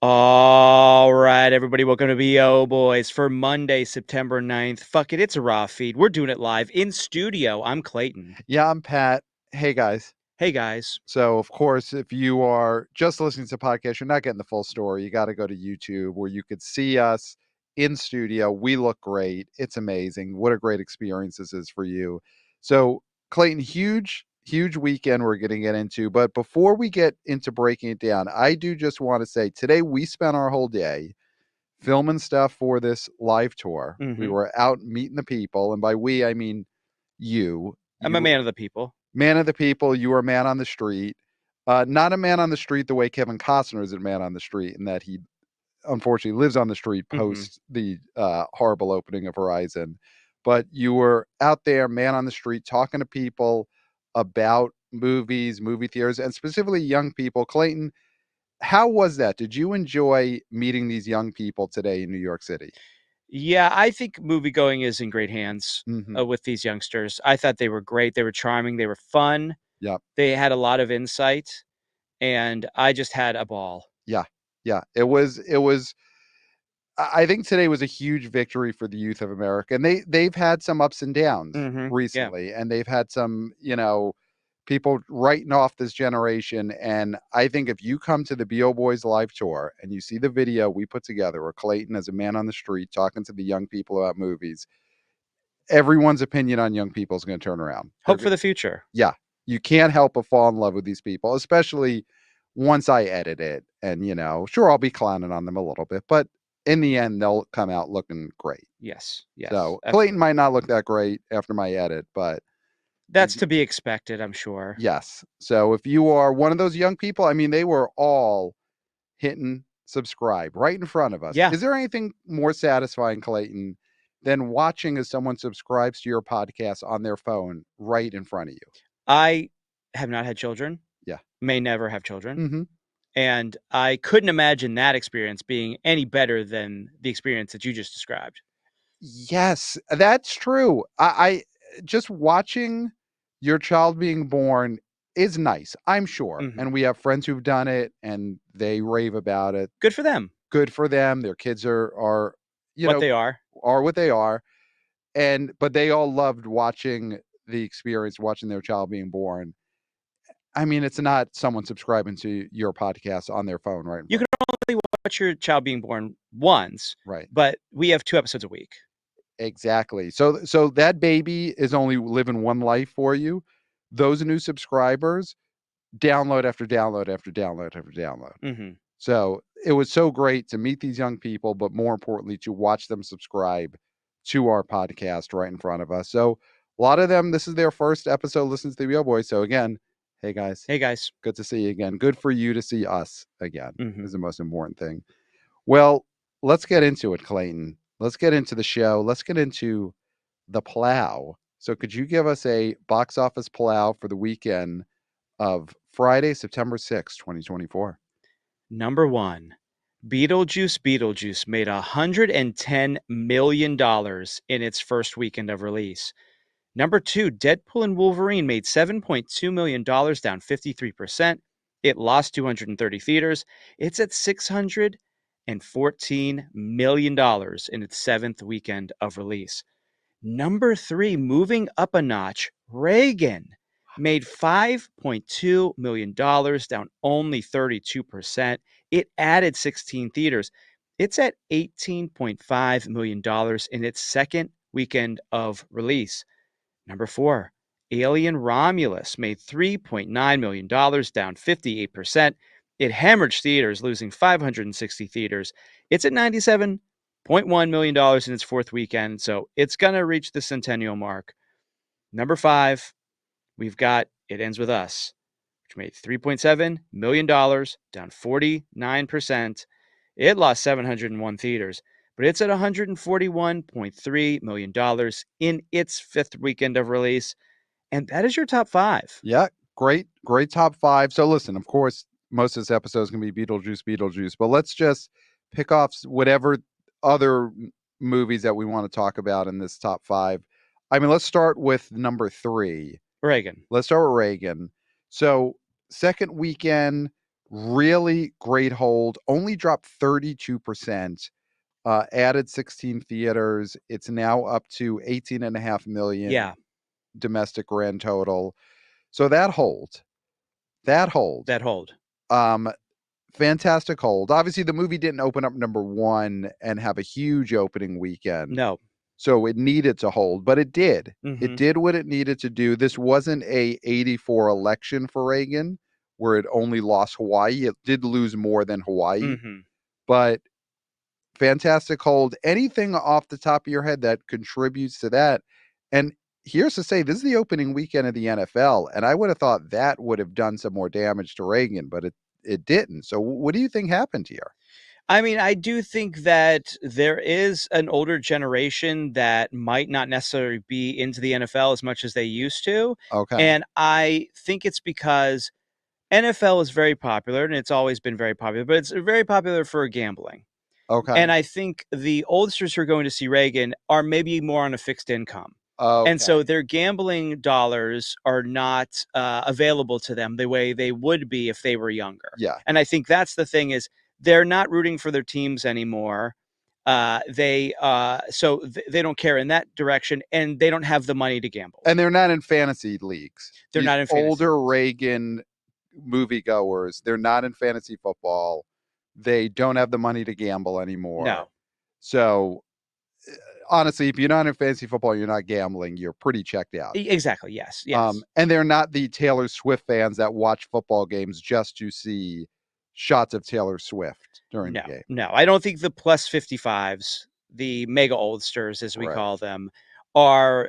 All right, everybody, welcome to BO Boys for Monday, September 9th. Fuck it, it's a raw feed. We're doing it live in studio. I'm Clayton. Yeah, I'm Pat. Hey guys. Hey, guys. So, of course, if you are just listening to the podcast, you're not getting the full story. You got to go to YouTube where you could see us in studio. We look great. It's amazing. What a great experience this is for you. So, Clayton, huge weekend we're going to get into. But before we get into breaking it down, I do just want to say today we spent our whole day filming stuff for this live tour. We Mm-hmm. were out meeting the people. And by we, I mean you. I'm a You man of the people. Man of the people, you are a man on the street. Not a man on the street the way Kevin Costner is a man on the street, in that he unfortunately lives on the street Mm-hmm. post the horrible opening of Horizon. But you were out there, man on the street, talking to people about movies, movie theaters, and specifically young people. Clayton, how was that? Did you enjoy meeting these young people today in New York City? Yeah, I think moviegoing is in great hands Mm-hmm. with these youngsters. I thought they were great. They were charming. They were fun. Yep. They had a lot of insight, and I just had a ball. Yeah. Yeah. It was I think today was a huge victory for the youth of America, and they've had some ups and downs Mm-hmm. Yeah. recently, and they've had some, people writing off this generation. And I think if you come to the BO Boys live tour and you see the video we put together, where Clayton as a man on the street talking to the young people about movies, everyone's opinion on young people is going to turn around. Hope for the future. Yeah, you can't help but fall in love with these people, especially once I edit it. And, sure, I'll be clowning on them a little bit, but in the end, they'll come out looking great. Yes. Yes. So Clayton Absolutely. might not look that great after my edit, but That's to be expected, I'm sure. yes. So if you are one of those young people, I mean, they were all hitting subscribe right in front of us. Yeah. Is there anything more satisfying, Clayton, than watching as someone subscribes to your podcast on their phone right in front of you? I have not had children, Yeah. may never have children, Mm-hmm. and I couldn't imagine that experience being any better than the experience that you just described. Yes, that's true. I just watching your child being born is nice, I'm sure. Mhm. And we have friends who've done it and they rave about it. Good for them. Good for them. Their kids are you What know they are. are what they are. And but they all loved watching the experience, watching their child being born. I mean, it's not someone subscribing to your podcast on their phone right in You front. can only watch your child being born once, Right. but we have 2 episodes a week. Exactly. So that baby is only living one life for you. Those new subscribers, download after download after download after download. Mhm. So it was so great to meet these young people, but more importantly, to watch them subscribe to our podcast right in front of us. So a lot of them, this is their first episode listens to the Real Boy. So again, hey guys, Hey, guys. good to see you again. Good for you to see us again Mhm. is the most important thing. Well, let's get into it, Clayton. Let's get into the show. Let's get into the plow. So could you give us a box office plow for the weekend of Friday, September 6th, 2024? Number 1, Beetlejuice made $110 million in its first weekend of release. Number 2, Deadpool and Wolverine made $7.2 million, down 53%. It lost 230 theaters. It's at $614 million in its 7th weekend of release. Number 3, moving up a notch, Reagan made $5.2 million, down only 32%. It added 16 theaters. It's at $18.5 million in its second weekend of release. Number 4, Alien Romulus made $3.9 million, down 58%. It hemorrhaged theaters, losing 560 theaters. It's at $97.1 million in its fourth weekend, so it's going to reach the centennial mark. Number 5, we've got It Ends With Us, which made $3.7 million, down 49%. It lost 701 theaters, but it's at $141.3 million in its fifth weekend of release. And that is your top 5. Yeah, great top five. So listen, of course, most of this episode is going to be Beetlejuice, but let's just pick off whatever other movies that we want to talk about in this top five. I mean, let's start with number three. Reagan. Let's start with Reagan. So second weekend, Really great hold. Only dropped 32%. Added 16 theaters. It's now up to 18.5 million Yeah, domestic grand total. So that hold, that hold, that hold. um, fantastic hold. Obviously, the movie didn't open up number one and have a huge opening weekend, No. so it needed to hold, but it did. It Mm-hmm. did what it needed to do. This wasn't a 84 election for Reagan, where it only lost Hawaii. It did lose more than Hawaii, Mm-hmm. but fantastic hold. Anything off the top of your head that contributes to that? And here's to say, this is the opening weekend of the NFL, and I would have thought that would have done some more damage to Reagan, but it didn't. So what do you think happened here? I mean, I do think that there is an older generation that might not necessarily be into the NFL as much as they used to. Okay. And I think it's because NFL is very popular and it's always been very popular, but it's very popular for gambling. And Okay. I think the oldsters who are going to see Reagan are maybe more on a fixed income. And Okay. so their gambling dollars are not available to them the way they would be if they were younger. Yeah. And I think that's the thing is they're not rooting for their teams anymore. They don't care in that direction, and they don't have the money to gamble. And they're not in fantasy leagues. They're These not in fantasy older leagues. Reagan moviegoers, they're not in fantasy football. They don't have the money to gamble anymore. No. So honestly, if you're not in fantasy football, you're not gambling, you're pretty checked out. Exactly. Yes. Yes. And they're not the Taylor Swift fans that watch football games just to see shots of Taylor Swift during the No. game. No. I don't think the plus 55s, the mega oldsters, as we Right. call them, are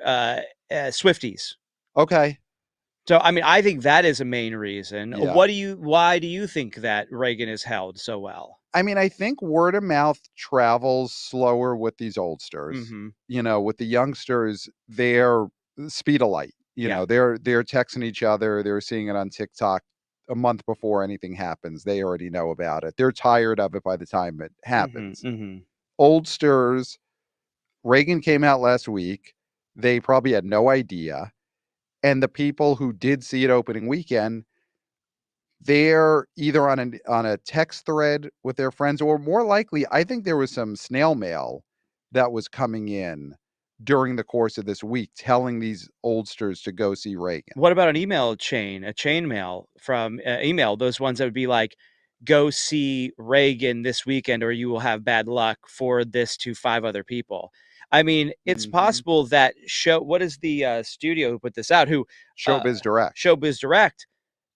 Swifties. Okay. So, I mean, I think that is a main reason. Yeah. Why do you think that Reagan is held so well? I mean, I think word of mouth travels slower with these oldsters. Mm-hmm. With the youngsters, they're speed of light. Yeah. They're texting each other. They're seeing it on TikTok a month before anything happens. They already know about it. They're tired of it by the time it Mm-hmm. happens. Mm-hmm. Oldsters, Reagan came out last week. They probably had no idea. And the people who did see it opening weekend, they're either on a text thread with their friends, or more likely, I think there was some snail mail that was coming in during the course of this week telling these oldsters to go see Reagan. What about an email chain, a chain mail from email? Those ones that would be like, "Go see Reagan this weekend, or you will have bad luck. Forward this to 5 other people." I mean, it's Mhm. possible that show. What is the studio who put this out? Who uh, Showbiz Direct. Showbiz Direct.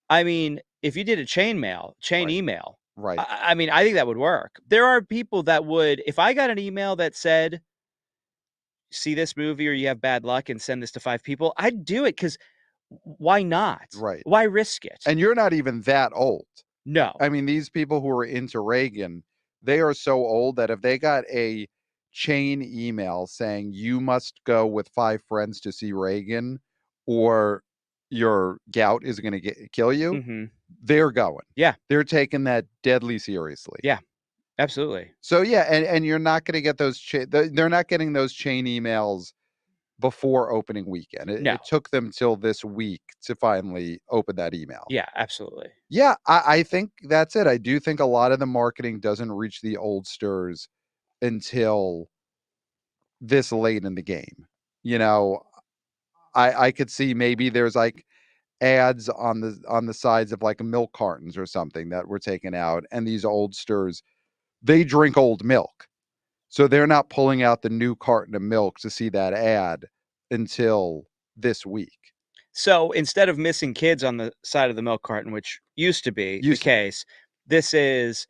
I mean, if you did a chain Right. email, Right. I mean, I think that would work. There are people that would, if I got an email that said, "See this movie, or you have bad luck, and send this to 5 people," I'd do it because why not? Right. Why risk it? And you're not even that old. No. I mean, these people who are into Reagan, they are so old that if they got a chain email saying you must go with 5 friends to see Reagan or your gout is going to kill you, Hmm. they're going. Yeah. They're taking that deadly seriously. Yeah. Absolutely. So yeah, and you're not going to get those they're not getting those chain emails before opening weekend. No. It took them till this week to finally open that email. Yeah. Absolutely. Yeah, I think that's it. I do think a lot of the marketing doesn't reach the oldsters until this late in the game. You know, I could see maybe there's like ads on the sides of like milk cartons or something that were taken out, and these oldsters, they drink old milk. So they're not pulling out the new carton of milk to see that ad until this week. So instead of missing kids on the side of the milk carton, which used to be the Used to be. case, this is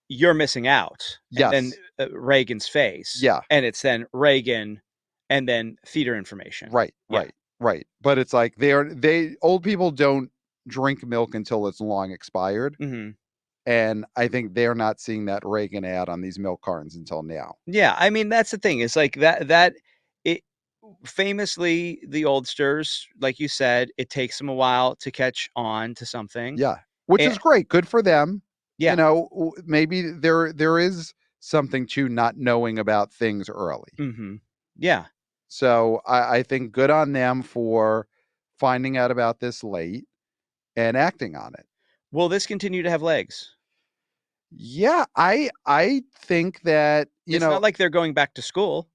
you're missing out. And then Yes. Reagan's face. Yeah. And it's then Reagan and then theater information. Right, Yeah. right, right. But it's like they old people don't drink milk until it's long expired. Hmm. And I think they're not seeing that Reagan ad on these milk cartons until now. Yeah. I mean, that's the thing. It's like that it famously, the oldsters, like you said, it takes them a while to catch on to something. Yeah. Which And is great. Good for them. yeah. Maybe there is something to not knowing about things early. Hmm. Yeah. So I think good on them for finding out about this late and acting on it. Will this continue to have legs? Yeah, I think that, It's not like they're going back to school.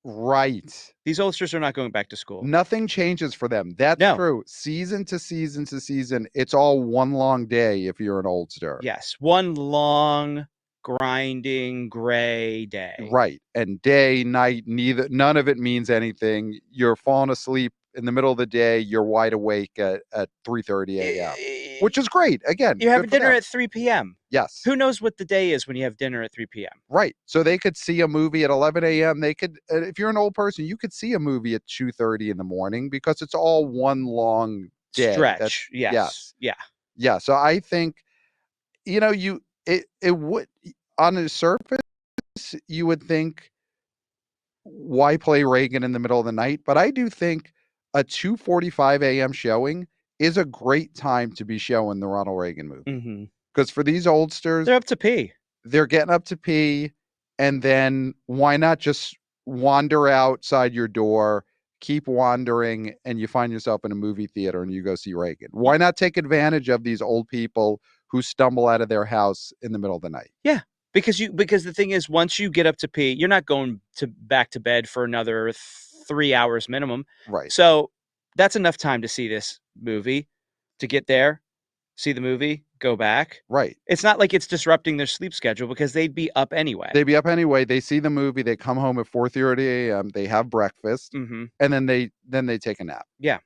right. These oldsters are not going back to school. Nothing changes for them. That's No. true. Season to season to season, it's all one long day if you're an oldster. Yes, one long, grinding, gray day. Right. And day, night, none of it means anything. You're falling asleep in the middle of the day, you're wide awake at 3:30 a.m., which is great. Again, You're having good for dinner them. at 3 p.m. Yes. Who knows what the day is when you have dinner at 3 p.m.? Right. So they could see a movie at 11 a.m. They could, if you're an old person, you could see a movie at 2:30 in the morning because it's all one long day. Stretch. Yes. Yeah. Yeah. So I think, it would, on the surface, you would think, why play Reagan in the middle of the night? But I do think a 2:45 a.m. showing is a great time to be showing the Ronald Reagan movie. Because for these oldsters, They're up to pee. They're getting up to pee, and then why not just wander outside your door, keep wandering, and you find yourself in a movie theater and you go see Reagan? Why not take advantage of these old people who stumble out of their house in the middle of the night? Yeah. Because the thing is, once you get up to pee, you're not going back to bed for another 3 hours minimum. Right. So that's enough time to see this movie, to get there, see the movie, go back. Right. It's not like it's disrupting their sleep schedule because they'd be up anyway. They'd be up anyway. They see the movie. They come home at 4:30 a.m. They have breakfast, and then they take a nap. Yeah.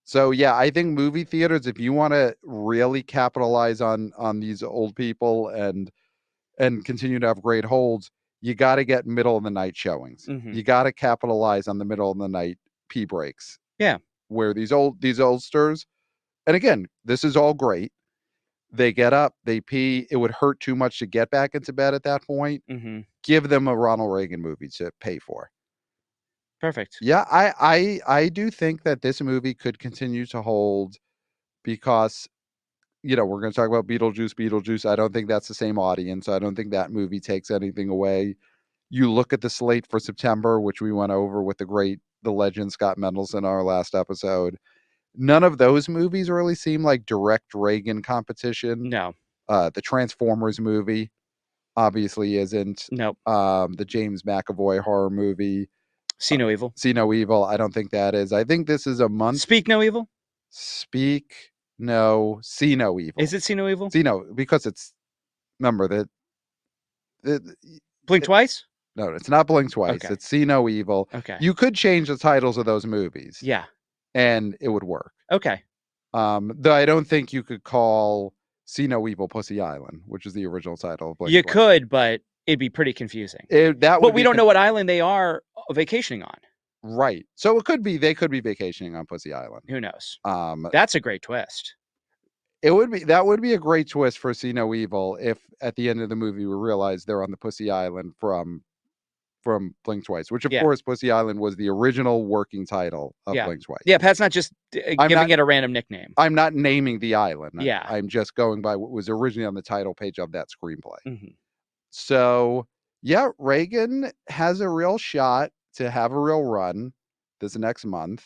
So yeah, I think movie theaters, if you want to really capitalize on these old people and continue to have great holds, you got to get middle of the night showings. You got to capitalize on the middle of the night pee breaks. Yeah. Where these oldsters, and again, this is all great. They get up, they pee. It would hurt too much to get back into bed at that point. Give them a Ronald Reagan movie to pay for. Perfect. Yeah, I do think that this movie could continue to hold because, we're going to talk about Beetlejuice. I don't think that's the same audience. I don't think that movie takes anything away. You look at the slate for September, which we went over with the legend Scott Mendelson in our last episode. None of those movies really seem like direct Reagan competition. No. The Transformers movie obviously isn't. Nope. The James McAvoy horror movie, See No Evil. See No Evil. I don't think that is. I think this is a month. Speak No Evil. Speak No. See No Evil. Is it See No Evil? See No, because it's, remember that. Blink Twice? No, it's not Blink Twice. Okay. It's See No Evil. Okay. You could change the titles of those movies. Yeah. And it would work. Okay. Though I don't think you could call See No Evil Pussy Island, which is the original title of Blink You Twice. could, but it'd be pretty confusing. But we don't know what island they are vacationing on. Right. So they could be vacationing on Pussy Island. Who knows? That's a great twist. That would be a great twist for See No Evil if at the end of the movie we realize they're on the Pussy Island from Blink Twice, which of course Pussy Island was the original working title of Blink Twice. Yeah, Pat's not just giving it a random nickname. I'm not naming the island. Yeah. I'm just going by what was originally on the title page of that screenplay. So yeah, Reagan has a real shot to have a real run this next month.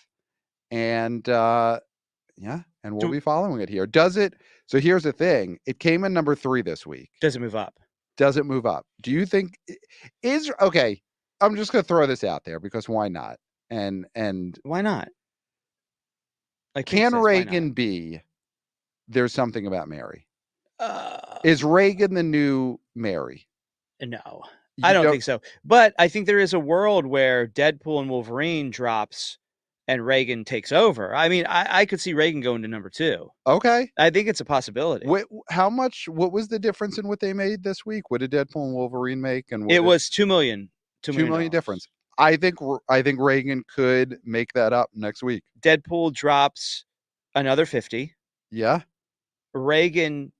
And and we'll be following it here. Does it? So here's the thing. It came in number 3 this week. Does it move up? Does it move up? Do you think okay? I'm just going to throw this out there because why not? And why not? Can Reagan be There's Something About Mary? Is Reagan the new Mary? No, I don't think so. But I think there is a world where Deadpool and Wolverine drops and Reagan takes over. I mean, I could see Reagan going to number 2. Okay. I think it's a possibility. What was the difference in what they made this week? What did Deadpool and Wolverine make? And it was $2 million. $2 million difference. I think Reagan could make that up next week. Deadpool drops another 50. Yeah. Reagan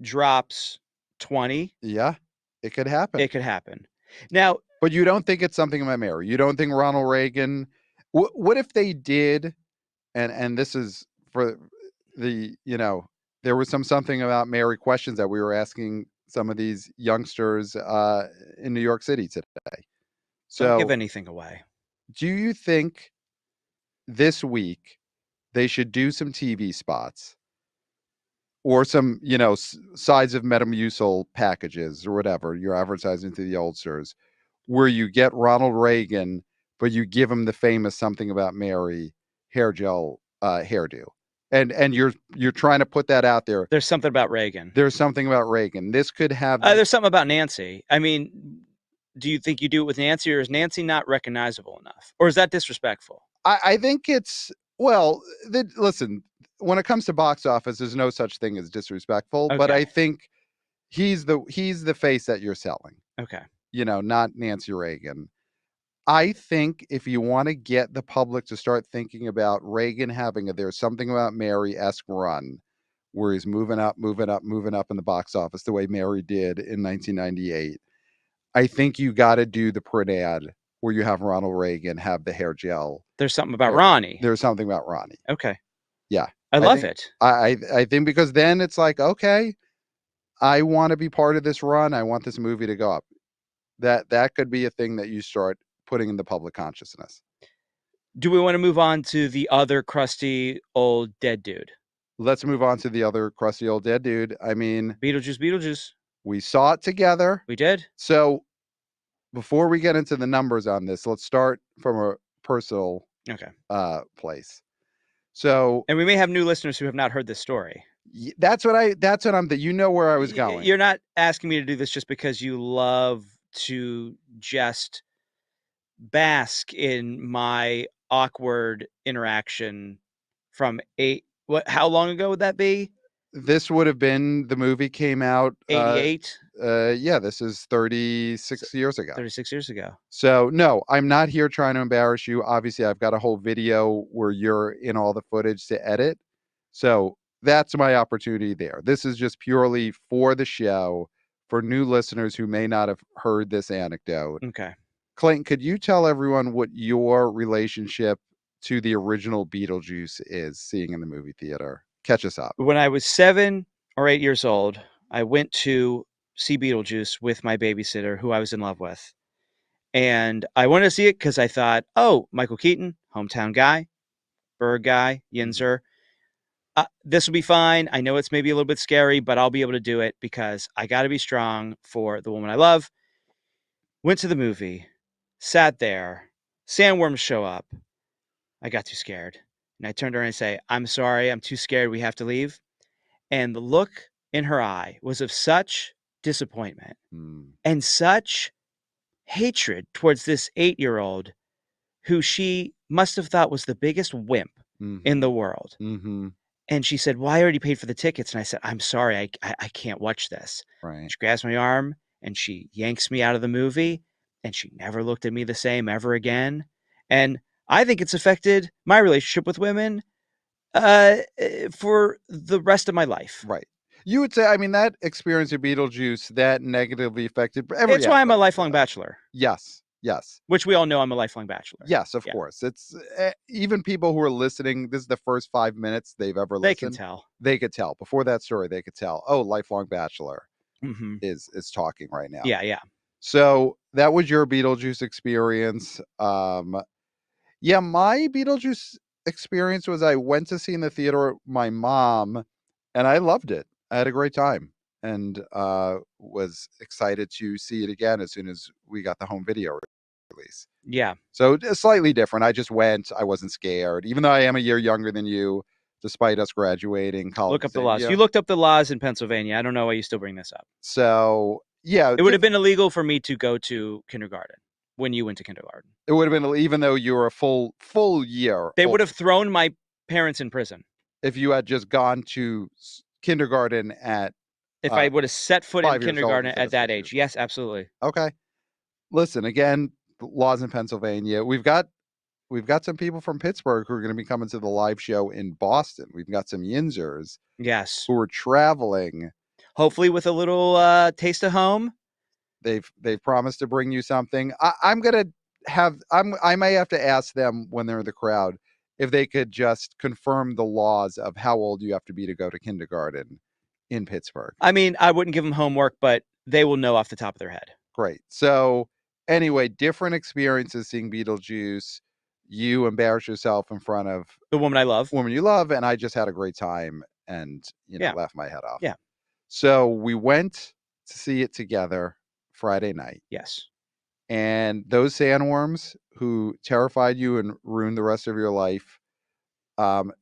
drops 20. Yeah. It could happen. Now, but you don't think it's Something About Mary? You don't think Ronald Reagan? What if they did? And this is for the there was Something About Mary questions that we were asking some of these youngsters in New York City today. So don't give anything away. Do you think this week they should do some TV spots or some, sides of Metamucil packages or whatever you're advertising to the oldsters, where you get Ronald Reagan, but you give him the famous Something About Mary hair gel hairdo, and you're trying to put that out there. There's something about Reagan. There's something about Reagan. This could have. There's something about Nancy. I mean, do you think you do it with Nancy, or is Nancy not recognizable enough, or is that disrespectful? I think it's listen. When it comes to box office, there's no such thing as disrespectful. Okay. But I think he's the face that you're selling. Okay. Not Nancy Reagan. I think if you want to get the public to start thinking about Reagan having There's Something About Mary-esque run, where he's moving up in the box office the way Mary did in 1998, I think you got to do the print ad where you have Ronald Reagan have the hair gel. There's something about Ronnie. There's something about Ronnie. Okay. Yeah. I love it. I think because then it's like, okay, I want to be part of this run. I want this movie to go up. That could be a thing that you start putting in the public consciousness. Do we want to move on to the other crusty old dead dude? Let's move on to the other crusty old dead dude. I mean, Beetlejuice. We saw it together. We did. So before we get into the numbers on this, let's start from a personal place. So, and we may have new listeners who have not heard this story. That's what I'm. You know where I was going. You're not asking me to do this just because you love to just bask in my awkward interaction from how long ago would that be? This would have been, the movie came out 88. Yeah, this is 36 years ago. 36 years ago. So no, I'm not here trying to embarrass you. Obviously, I've got a whole video where you're in all the footage to edit. So that's my opportunity there. This is just purely for the show, for new listeners who may not have heard this anecdote. Okay. Clayton, could you tell everyone what your relationship to the original Beetlejuice is, seeing in the movie theater? Catch us up. When I was 7 or 8 years old, I went to see Beetlejuice with my babysitter, who I was in love with. And I wanted to see it because I thought, oh, Michael Keaton, hometown guy, Berg guy, Yinzer. This will be fine. I know it's maybe a little bit scary, but I'll be able to do it because I got to be strong for the woman I love. Went to the movie, sat there, sandworms show up. I got too scared. And I turned to her and I say, I'm sorry, I'm too scared. We have to leave. And the look in her eye was of such disappointment and such hatred towards this 8-year-old who she must have thought was the biggest wimp in the world. And she said, well, I already paid for the tickets. And I said, I'm sorry, I can't watch this. Right. She grabs my arm and she yanks me out of the movie, and she never looked at me the same ever again. And I think it's affected my relationship with women for the rest of my life. Right. You would say, I mean, that experience of Beetlejuice, that negatively affected every It's why I'm a lifelong bachelor. Yes. Which we all know I'm a lifelong bachelor. Yes, of course. It's even people who are listening, this is the first 5 minutes they've ever listened. They can tell. They could tell. Before that story, they could tell, oh, lifelong bachelor is talking right now. Yeah. So that was your Beetlejuice experience. Yeah, my Beetlejuice experience was, I went to see in the theater with my mom, and I loved it. I had a great time, and was excited to see it again as soon as we got the home video release. Yeah. So it's slightly different. I just went. I wasn't scared, even though I am a year younger than you, despite us graduating college. Look up the laws. You looked up the laws in Pennsylvania. I don't know why you still bring this up. So yeah, it would have been illegal for me to go to kindergarten when you went to kindergarten. It would have been, even though you were a full year. They would have thrown my parents in prison if you had just gone to kindergarten at. If I would have set foot in kindergarten at that age. Yes, absolutely. Okay. Listen, again, laws in Pennsylvania. We've got some people from Pittsburgh who are going to be coming to the live show in Boston. We've got some Yinzers. Yes. Who are traveling. Hopefully with a little taste of home. They've promised to bring you something. I may have to ask them when they're in the crowd if they could just confirm the laws of how old you have to be to go to kindergarten in Pittsburgh. I mean, I wouldn't give them homework, but they will know off the top of their head. Great. So anyway, different experiences seeing Beetlejuice. You embarrass yourself in front of the woman I love. Woman you love, and I just had a great time. and Yeah. laugh my head off. Yeah. So we went to see it together Friday night, Yes. and those sandworms who terrified you and ruined the rest of your life,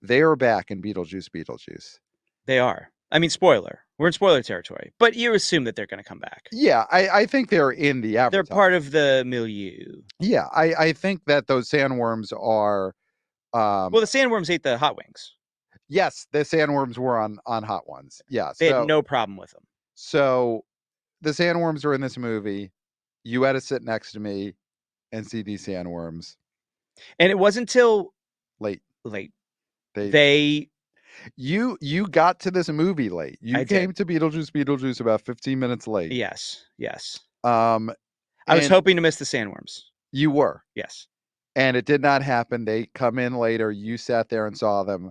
they are back in Beetlejuice. They are. I mean, spoiler. We're in spoiler territory, but you assume that they're going to come back. Yeah, I think they're in the They're advertising. part of the milieu. Yeah, I think that those sandworms are. Well, the sandworms ate the hot wings. Yes, the sandworms were on Hot Ones. Yeah, They had no problem with them. So the sandworms are in this movie. You had to sit next to me and see these sandworms. And it wasn't until late. You got to this movie late. You came to Beetlejuice about 15 minutes late. Yes. I was hoping to miss the sandworms. You were. Yes. And it did not happen. They come in later. You sat there and saw them.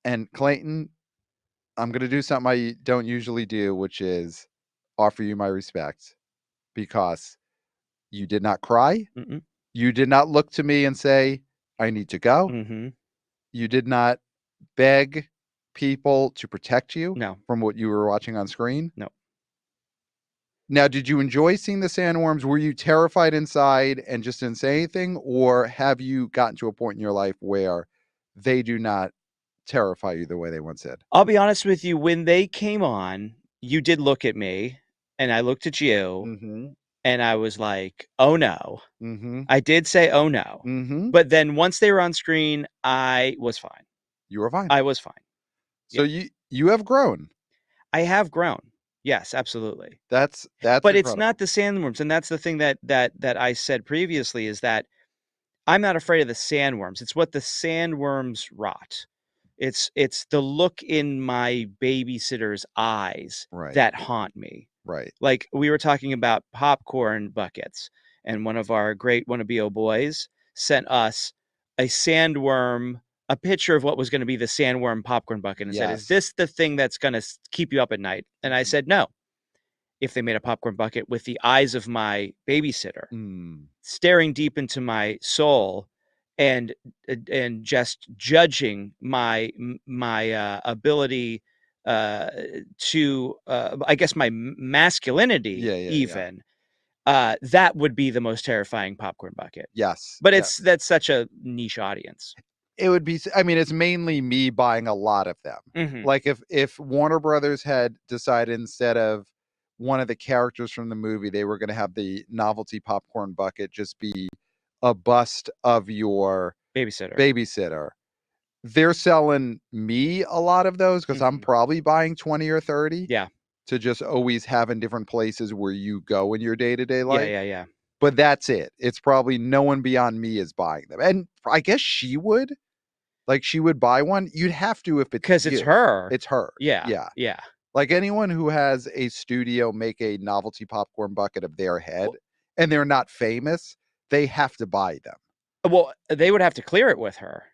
And Clayton, I'm going to do something I don't usually do, which is offer you my respect, because you did not cry. Mm-mm. You did not look to me and say, I need to go. Mm-hmm. You did not beg people to protect you No. from what you were watching on screen. No. Now, did you enjoy seeing the sandworms? Were you terrified inside and just didn't say anything? Or have you gotten to a point in your life where they do not terrify you the way they once did? I'll be honest with you. When they came on, you did look at me and I looked at you. Mm-hmm. And I was like, oh no. Mm-hmm. I did say, oh no. Mm-hmm. But then once they were on screen, I was fine. You were fine. I was fine. So yeah. you have grown. I have grown. Yes, absolutely. That's but incredible. It's not the sandworms. And that's the thing that I said previously, is that I'm not afraid of the sandworms. It's what the sandworms rot. It's the look in my babysitter's eyes that haunt me. Right. Like we were talking about popcorn buckets, and one of our great wannabe boys sent us a picture of what was going to be the sandworm popcorn bucket, and said, is this the thing that's going to keep you up at night? And I said, no. If they made a popcorn bucket with the eyes of my babysitter staring deep into my soul and just judging my ability to I guess my masculinity, even that would be the most terrifying popcorn bucket. Yes. But that's such a niche audience. It would be, I mean, it's mainly me buying a lot of them. Mm-hmm. Like if Warner Brothers had decided, instead of one of the characters from the movie, they were going to have the novelty popcorn bucket just be a bust of your babysitter. They're selling me a lot of those because I'm probably buying 20 or 30. Yeah. To just always have in different places where you go in your day-to-day life. Yeah. But that's it. It's probably no one beyond me is buying them. And I guess she would. Like, she would buy one. You'd have to if it's because it's her. It's her. Yeah. Like, anyone who has a studio make a novelty popcorn bucket of their head and they're not famous, they have to buy them. Well, they would have to clear it with her.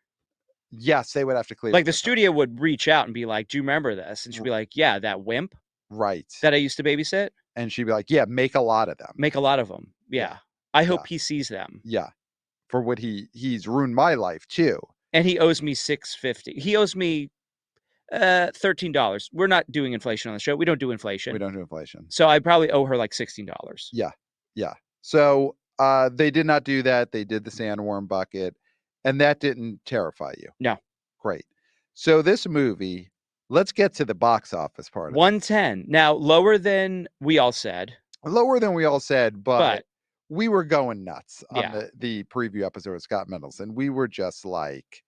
Yes, they would have to clear it. Like, the studio would reach out and be like, do you remember this? And she'd be like, yeah, that wimp. Right. That I used to babysit. And she'd be like, yeah, make a lot of them. Make a lot of them. Yeah. I hope he sees them. Yeah. For what he's ruined my life too. And he owes me $6.50. He owes me $13. We're not doing inflation on the show. We don't do inflation. So I probably owe her like $16. Yeah. So they did not do that. They did the sandworm bucket, and that didn't terrify you. No. Great. So this movie, let's get to the box office part of it. 110. Now, lower than we all said. But we were going nuts on the preview episode of Scott Mendelson. We were just like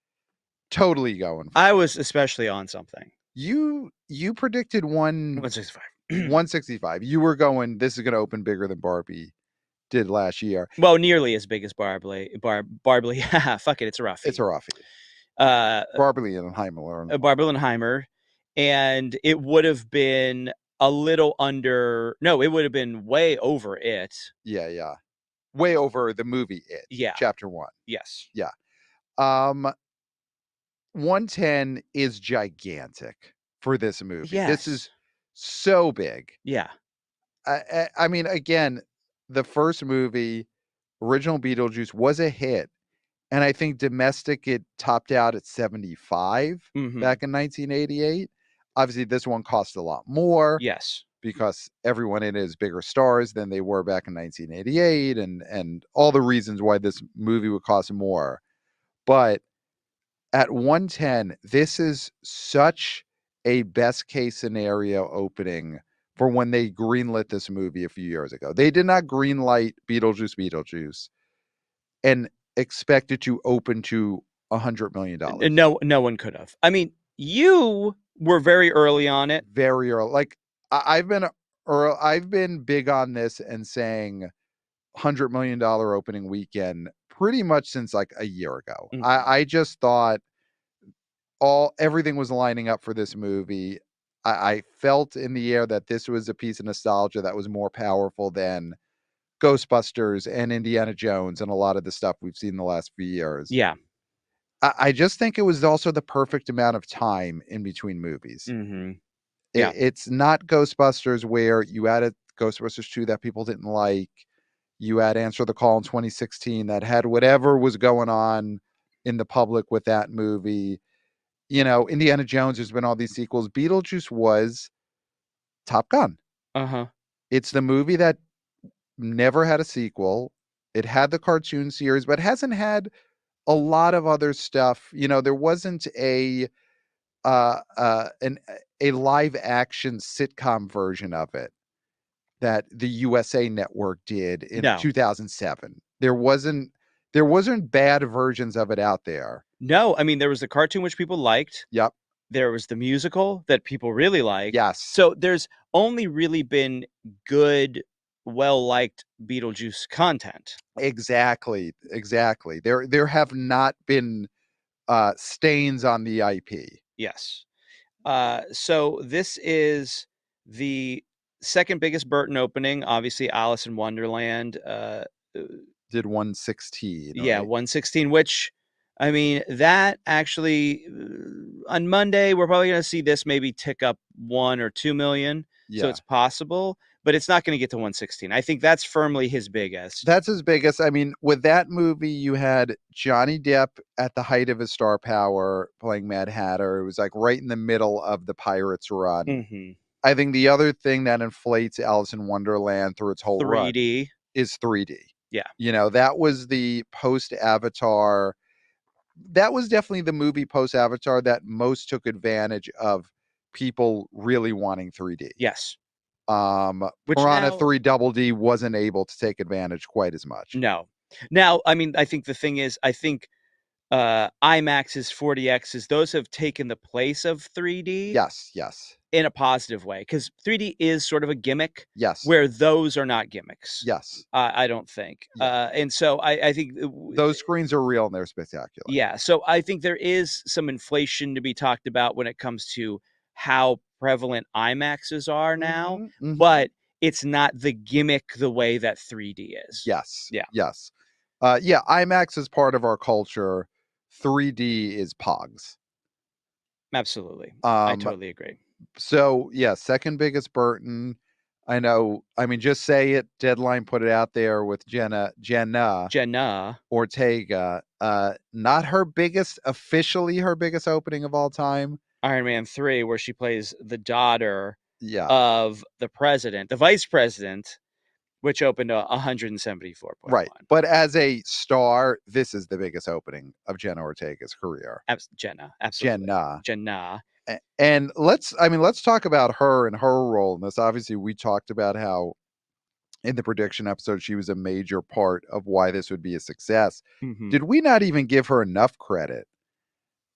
totally going for I was especially on something. You predicted 165. 165. You were going, this is going to open bigger than Barbie did last year. Well, nearly as big as Barbie. Fuck it, it's a roughie. It's a roughie. Barbenheimer. And it would have been a little under. No, it would have been way over it. Yeah. Way over the movie It. Yeah. Chapter 1. Yes. Yeah. 110 is gigantic for this movie. Yes. This is so big. Yeah. I mean, again, the first movie, original Beetlejuice, was a hit. And I think domestic, it topped out at 75 Mhm. back in 1988. Obviously, this one cost a lot more Yes. because everyone in it is bigger stars than they were back in 1988, and all the reasons why this movie would cost more. But at 110, this is such a best case scenario opening for when they greenlit this movie a few years ago. They did not greenlight Beetlejuice and expect it to open to $100 million. No one could have. I mean, you were very early on it. Very early. Like I've been big on this and saying $100 million opening weekend pretty much since like a year ago. Mhm. I just thought everything was lining up for this movie. I felt in the air that this was a piece of nostalgia that was more powerful than Ghostbusters and Indiana Jones and a lot of the stuff we've seen in the last few years. Yeah. I just think it was also the perfect amount of time in between movies. Mhm. Yeah. It's not Ghostbusters where you added Ghostbusters 2 that people didn't like. You had Answer the Call in 2016 that had whatever was going on in the public with that movie. You know, Indiana Jones, there's been all these sequels. Beetlejuice was Top Gun. Uh-huh. It's the movie that never had a sequel. It had the cartoon series, but hasn't had a lot of other stuff. You know, there wasn't a live action sitcom version of it that the USA Network did in No. 2007. There wasn't bad versions of it out there. No, I mean, there was the cartoon which people liked. Yep. There was the musical that people really liked. Yes. So there's only really been good, well-liked Beetlejuice content. Exactly. There have not been stains on the IP. Yes. So this is the second biggest Burton opening. Obviously, Alice in Wonderland. Did 116, Yeah, right? 116, which, I mean, that actually, on Monday, we're probably going to see this maybe tick up 1 or 2 million. So Yeah. it's possible, but it's not going to get to 116. I think that's firmly his biggest. That's his biggest. I mean, with that movie, you had Johnny Depp at the height of his star power playing Mad Hatter. It was like right in the middle of the Pirates run. Mm-hmm. I think the other thing that inflates Alice in Wonderland through its whole 3D. run is 3D. Yeah. You know, that was the post Avatar. That was definitely the movie post Avatar that most took advantage of people really wanting 3D. Yes. Which Which Piranha now, 3 Double D wasn't able to take advantage quite as much. no. Now, I mean, I think the thing is, I think IMAX's 40Xs, those have taken the place of 3D. Yes. In a positive way, because 3D is sort of a gimmick. Yes. Where those are not gimmicks. Yes. I don't think. Yeah. And so I think Those screens are real and they're spectacular. Yeah. So I think there is some inflation to be talked about when it comes to how prevalent IMAXs are now, but it's not the gimmick the way that 3D is. Yes. Yeah. Yes. Yeah. IMAX is part of our culture. 3D is Pogs. Absolutely. I totally agree. So yeah, second biggest Burton. I know. I mean, just say it. Deadline put it out there with Jenna Ortega. Not her biggest, officially her biggest opening of all time. Iron Man 3, where she plays the daughter of the president, the vice president, which opened 174.1. Right. But as a star, this is the biggest opening of Jenna Ortega's career. Jenna, absolutely. Jenna. And let's talk about her and her role in this. Obviously, we talked about how in the prediction episode, she was a major part of why this would be a success. Mm-hmm. Did we not even give her enough credit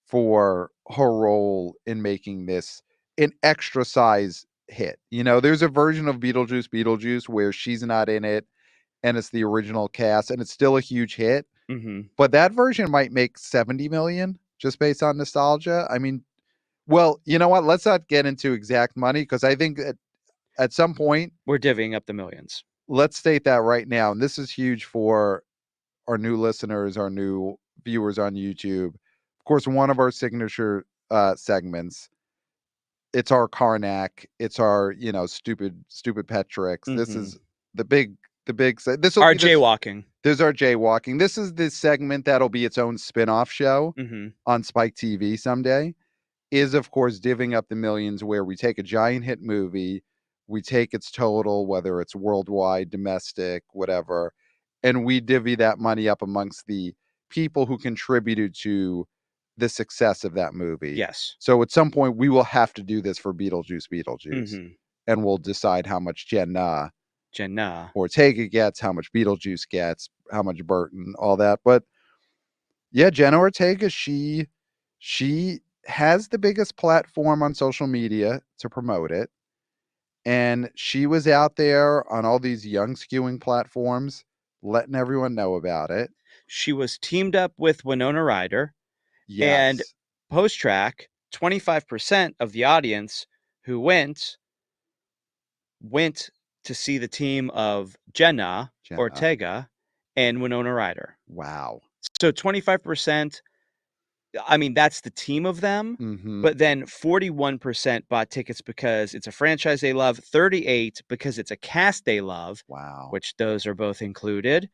for her role in making this an extra size hit? You know, there's a version of Beetlejuice where she's not in it and it's the original cast and it's still a huge hit. Mm-hmm. But that version might make 70 million just based on nostalgia. I mean, well, you know what? Let's not get into exact money because I think at some point we're divvying up the millions. Let's state that right now. And this is huge for our new listeners, our new viewers on YouTube. Of course, one of our signature segments. It's our Karnak. It's our, stupid pet tricks. Mm-hmm. This is the big. This will our jaywalking. There's our jaywalking. This is the segment that'll be its own spin-off show Mm-hmm. on Spike TV someday. Is, of course, divvying up the millions, where we take a giant hit movie, we take its total, whether it's worldwide, domestic, whatever, and we divvy that money up amongst the people who contributed to the success of that movie. Yes. So at some point, we will have to do this for Beetlejuice, Mm-hmm. and we'll decide how much Jenna Jenna. Ortega gets, how much Beetlejuice gets, how much Burton, all that. But yeah, Jenna Ortega, she has the biggest platform on social media to promote it. And she was out there on all these young skewing platforms, letting everyone know about it. She was teamed up with Winona Ryder, and Yes. post-track, 25% of the audience who went to see the team of Jenna Ortega and Winona Ryder. Wow. So 25%, I mean, that's the team of them. Mm-hmm. But then 41% bought tickets because it's a franchise they love, 38% because it's a cast they love. Wow. Which those are both included.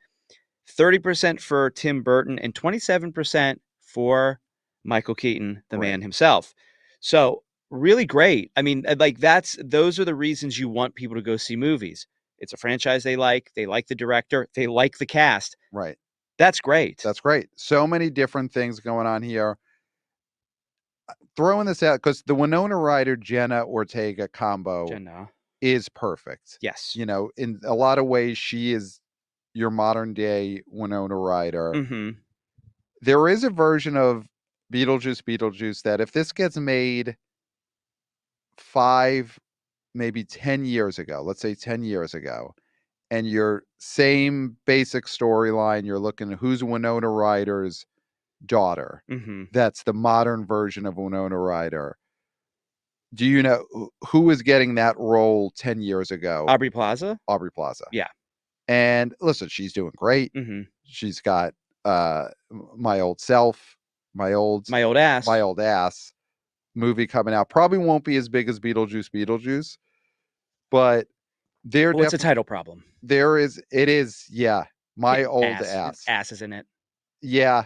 30% for Tim Burton and 27% for Michael Keaton, the man himself. So really great. I mean, like those are the reasons you want people to go see movies. It's a franchise they like the director, they like the cast. Right. That's great. That's great. So many different things going on here. Throwing this out because the Winona Ryder Jenna Ortega combo is perfect. Yes. You know, in a lot of ways, she is your modern day Winona Ryder. Mm-hmm. There is a version of Beetlejuice that if this gets made 5, maybe 10 years ago, let's say 10 years ago, and your same basic storyline, you're looking at who's Winona Ryder's daughter. Mm-hmm. That's the modern version of Winona Ryder. Do you know who was getting that role 10 years ago? Aubrey Plaza. Yeah. And listen, she's doing great. Mm-hmm. She's got My Old Self, My Old Ass movie coming out. Probably won't be as big as Beetlejuice, but it's a title problem. It is, yeah. My Old Ass. Ass is in it. Yeah.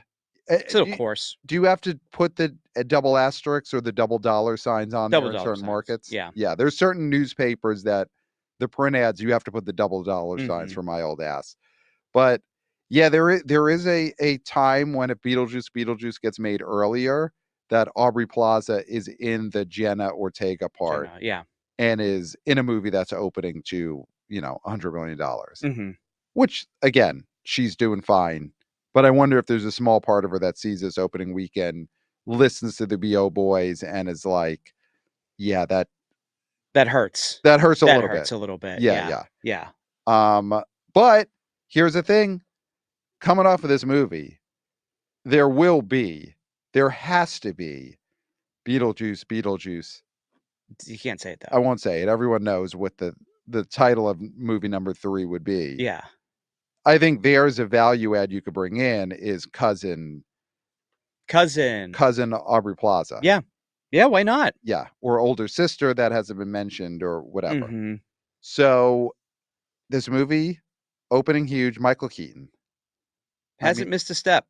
So of course. Do you have to put the double asterisks or the double dollar signs on there in certain markets? Yeah. Yeah. There's certain newspapers that the print ads, you have to put the double dollar signs for My Old Ass. But yeah, there is a time when if Beetlejuice gets made earlier, that Aubrey Plaza is in the Jenna Ortega part. Yeah. And is in a movie that's opening to, $100 million. Mm-hmm. Which, again, she's doing fine. But I wonder if there's a small part of her that sees this opening weekend, listens to the B.O. Boys, and is like, yeah, that hurts. That hurts a little bit. Yeah. But here's the thing. Coming off of this movie, there has to be Beetlejuice. You can't say it, though. I won't say it. Everyone knows what the title of movie number 3 would be. Yeah. I think there's a value add you could bring in is cousin Aubrey Plaza. Yeah. Yeah, why not? Yeah, or older sister that hasn't been mentioned or whatever. Mm-hmm. So this movie, opening huge, Michael Keaton. Hasn't missed a step.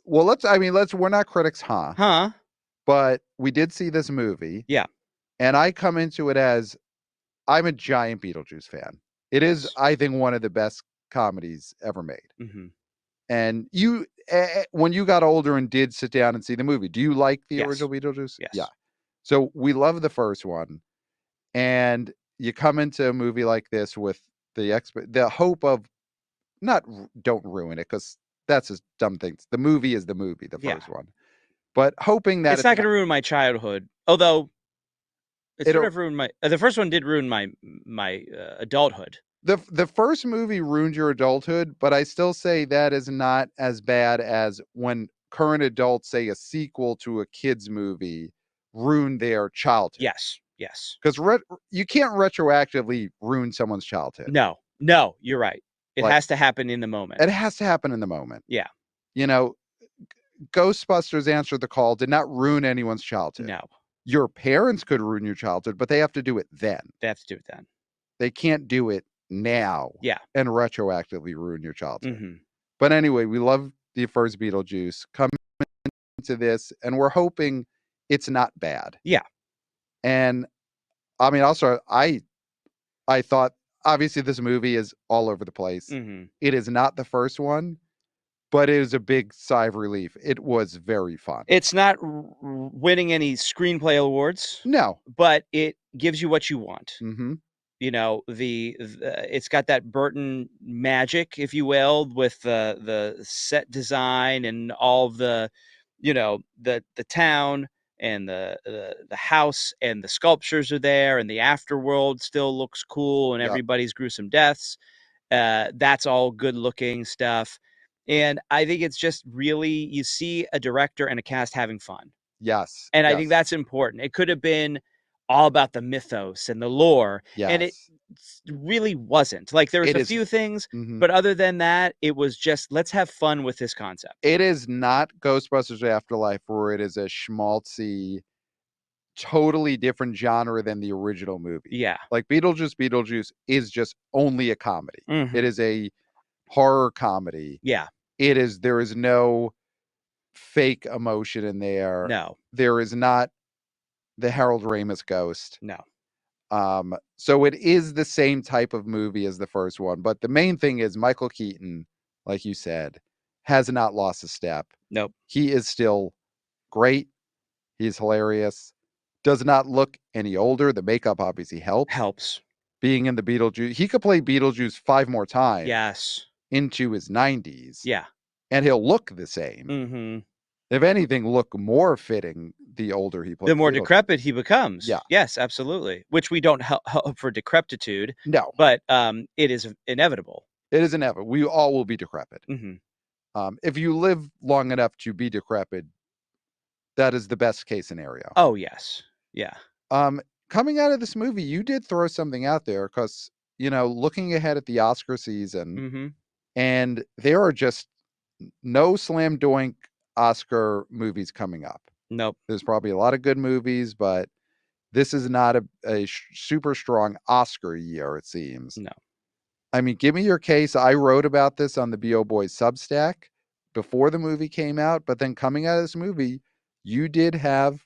Well, we're not critics, huh? But we did see this movie. Yeah. And I come into it as, I'm a giant Beetlejuice fan. It is, I think, one of the best comedies ever made. Mm-hmm. And you, when you got older and did sit down and see the movie, do you like the original Beetlejuice? Yes. Yeah. So we love the first one. And you come into a movie like this with the hope of, don't ruin it, because that's a dumb thing. The movie is the movie, the first one. But hoping that it's not going to ruin my childhood. Although it sort of ruined the first one did ruin my adulthood. The first movie ruined your adulthood, but I still say that is not as bad as when current adults say a sequel to a kid's movie ruined their childhood. Yes. Because you can't retroactively ruin someone's childhood. No, you're right. It has to happen in the moment. It has to happen in the moment. Yeah. Ghostbusters Answer the Call did not ruin anyone's childhood. No. Your parents could ruin your childhood, but they have to do it then. They have to do it then. They can't do it now Yeah. and retroactively ruin your childhood. Mm-hmm. But anyway, we love the first Beetlejuice. Come into this, and we're hoping it's not bad. Yeah. And I mean, also, I thought obviously this movie is all over the place. Mm-hmm. It is not the first one, but it is a big sigh of relief. It was very fun. It's not winning any screenplay awards, No. but it gives you what you want. Mm-hmm. You know, it's got that Burton magic, if you will, with the set design and all of the, you know, the town and the house and the sculptures are there, and the afterworld still looks cool, and Yep. everybody's gruesome deaths. That's all good looking stuff. And I think it's just really, you see a director and a cast having fun. Yes. And I Yes. think that's important. It could have been all about the mythos and the lore. And it Yes. really wasn't. Like, there was It a is. few things, Mhm. but other than that, it was just, let's have fun with this concept. It is not Ghostbusters Afterlife, where it is a schmaltzy, totally different genre than the original movie. Yeah. Like Beetlejuice is just only a comedy. Mhm. It is a horror comedy. Yeah. There is no fake emotion in there. No. There is not the Harold Ramis ghost. No. So it is the same type of movie as the first one, but the main thing is Michael Keaton, like you said, has not lost a step. Nope. He is still great. He's hilarious. Does not look any older. The makeup obviously helps. Being in the Beetlejuice, he could play Beetlejuice 5 more times. Yes. Into his 90s. Yeah. And he'll look the same. Mm-hmm. If anything, look more fitting the older he plays. The more decrepit he becomes. Yeah. Yes, absolutely. Which we don't hope for decrepitude. No. But it is inevitable. It is inevitable. We all will be decrepit. Mm-hmm. If you live long enough to be decrepit, that is the best case scenario. Oh, yes. Yeah. Coming out of this movie, you did throw something out there because, looking ahead at the Oscar season, Mm-hmm. and there are just no slam doink Oscar movies coming up. Nope. There's probably a lot of good movies, but this is not a super strong Oscar year, it seems. No. I mean, give me your case. I wrote about this on the BO Boys Substack before the movie came out, but then coming out of this movie, you did have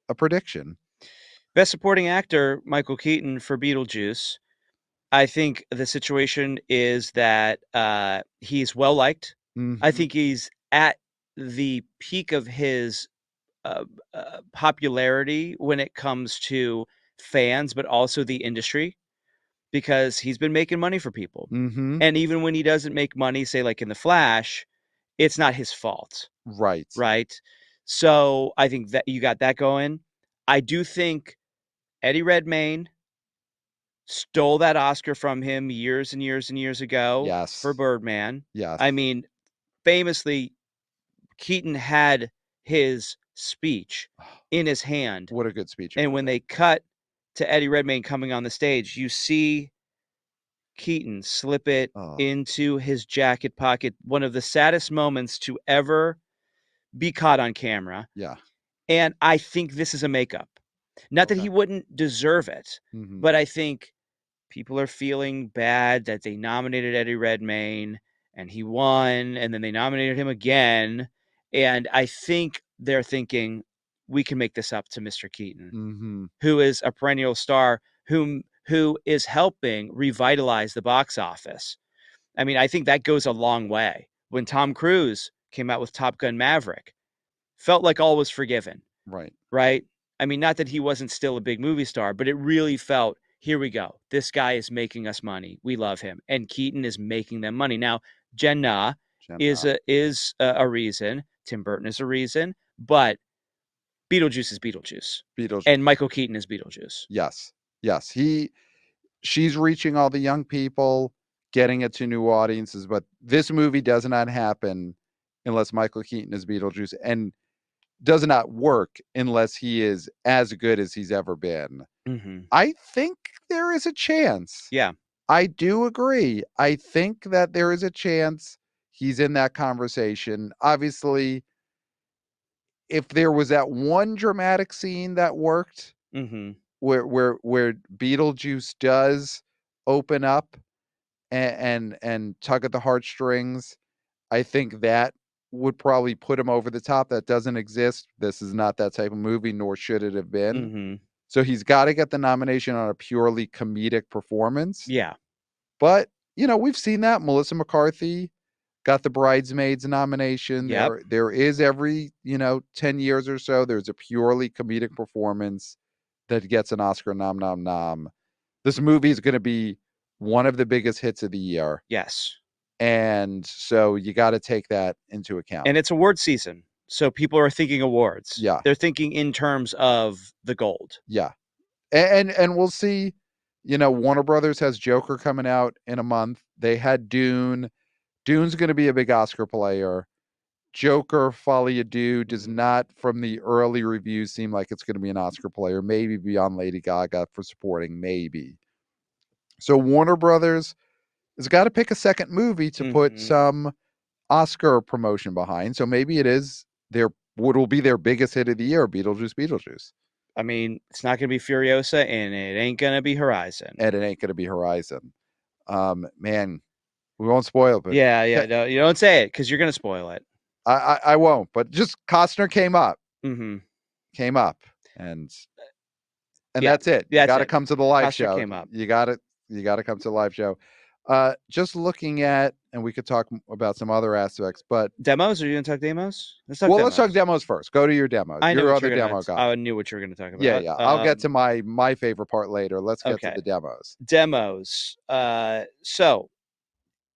a prediction. Best Supporting Actor, Michael Keaton for Beetlejuice. I think the situation is that he's well liked. Mm-hmm. I think he's at the peak of his popularity when it comes to fans, but also the industry, because he's been making money for people. Mm-hmm. And even when he doesn't make money, say like in The Flash, it's not his fault. Right. Right. So I think that you got that going. I do think Eddie Redmayne stole that Oscar from him years and years and years ago. Yes. For Birdman. Yes. I mean, famously, Keaton had his speech in his hand. What a good speech. And when they cut to Eddie Redmayne coming on the stage, you see Keaton slip it into his jacket pocket. One of the saddest moments to ever be caught on camera. Yeah. And I think this is a makeup. Not that he wouldn't deserve it, but I think people are feeling bad that they nominated Eddie Redmayne and he won, and then they nominated him again. And I think they're thinking, we can make this up to Mr. Keaton, who is a perennial star, who is helping revitalize the box office. I mean, I think that goes a long way. When Tom Cruise came out with Top Gun Maverick, felt like all was forgiven. Right. Right? I mean, not that he wasn't still a big movie star, but it really felt, here we go. This guy is making us money. We love him. And Keaton is making them money. Now, Jen Na is a reason. Tim Burton is a reason. But Beetlejuice is Beetlejuice. And Michael Keaton is Beetlejuice. Yes. Yes. She's reaching all the young people, getting it to new audiences. But this movie does not happen unless Michael Keaton is Beetlejuice, and does not work unless he is as good as he's ever been. Mm-hmm. I think there is a chance. Yeah. I do agree. I think that there is a chance he's in that conversation. Obviously, if there was that one dramatic scene that worked, Mm-hmm. where Beetlejuice does open up and tug at the heartstrings, I think that would probably put him over the top. That doesn't exist. This is not that type of movie, nor should it have been. Mm-hmm. So he's got to get the nomination on a purely comedic performance. Yeah. But, we've seen that. Melissa McCarthy got the Bridesmaids nomination. Yep. There is every, 10 years or so, there's a purely comedic performance that gets an Oscar nom. This movie is going to be one of the biggest hits of the year. Yes. And so you got to take that into account. And it's award season. So people are thinking awards. Yeah. They're thinking in terms of the gold. Yeah. And we'll see, Warner Brothers has Joker coming out in a month. They had Dune. Dune's going to be a big Oscar player. Joker, Folie à Deux does not, from the early reviews, seem like it's going to be an Oscar player. Maybe beyond Lady Gaga for supporting, maybe. So Warner Brothers has got to pick a second movie to put some Oscar promotion behind. So maybe it is what will be their biggest hit of the year, Beetlejuice. I mean, it's not going to be Furiosa, and it ain't going to be Horizon. And it ain't going to be Horizon. Man, we won't spoil it. But yeah. No, you don't say it because you're going to spoil it. I won't. But just Costner came up. Mm-hmm. Came up. And that's it. You got to come to the live Costner show. Came up. You got to come to the live show. Just looking at, and we could talk about some other aspects, but demos. Are you going to talk demos? Let's talk demos first. Go to your demos. You're the demo guy. I knew what you were going to talk about. Yeah. I'll get to my favorite part later. Let's get to the demos. Demos. So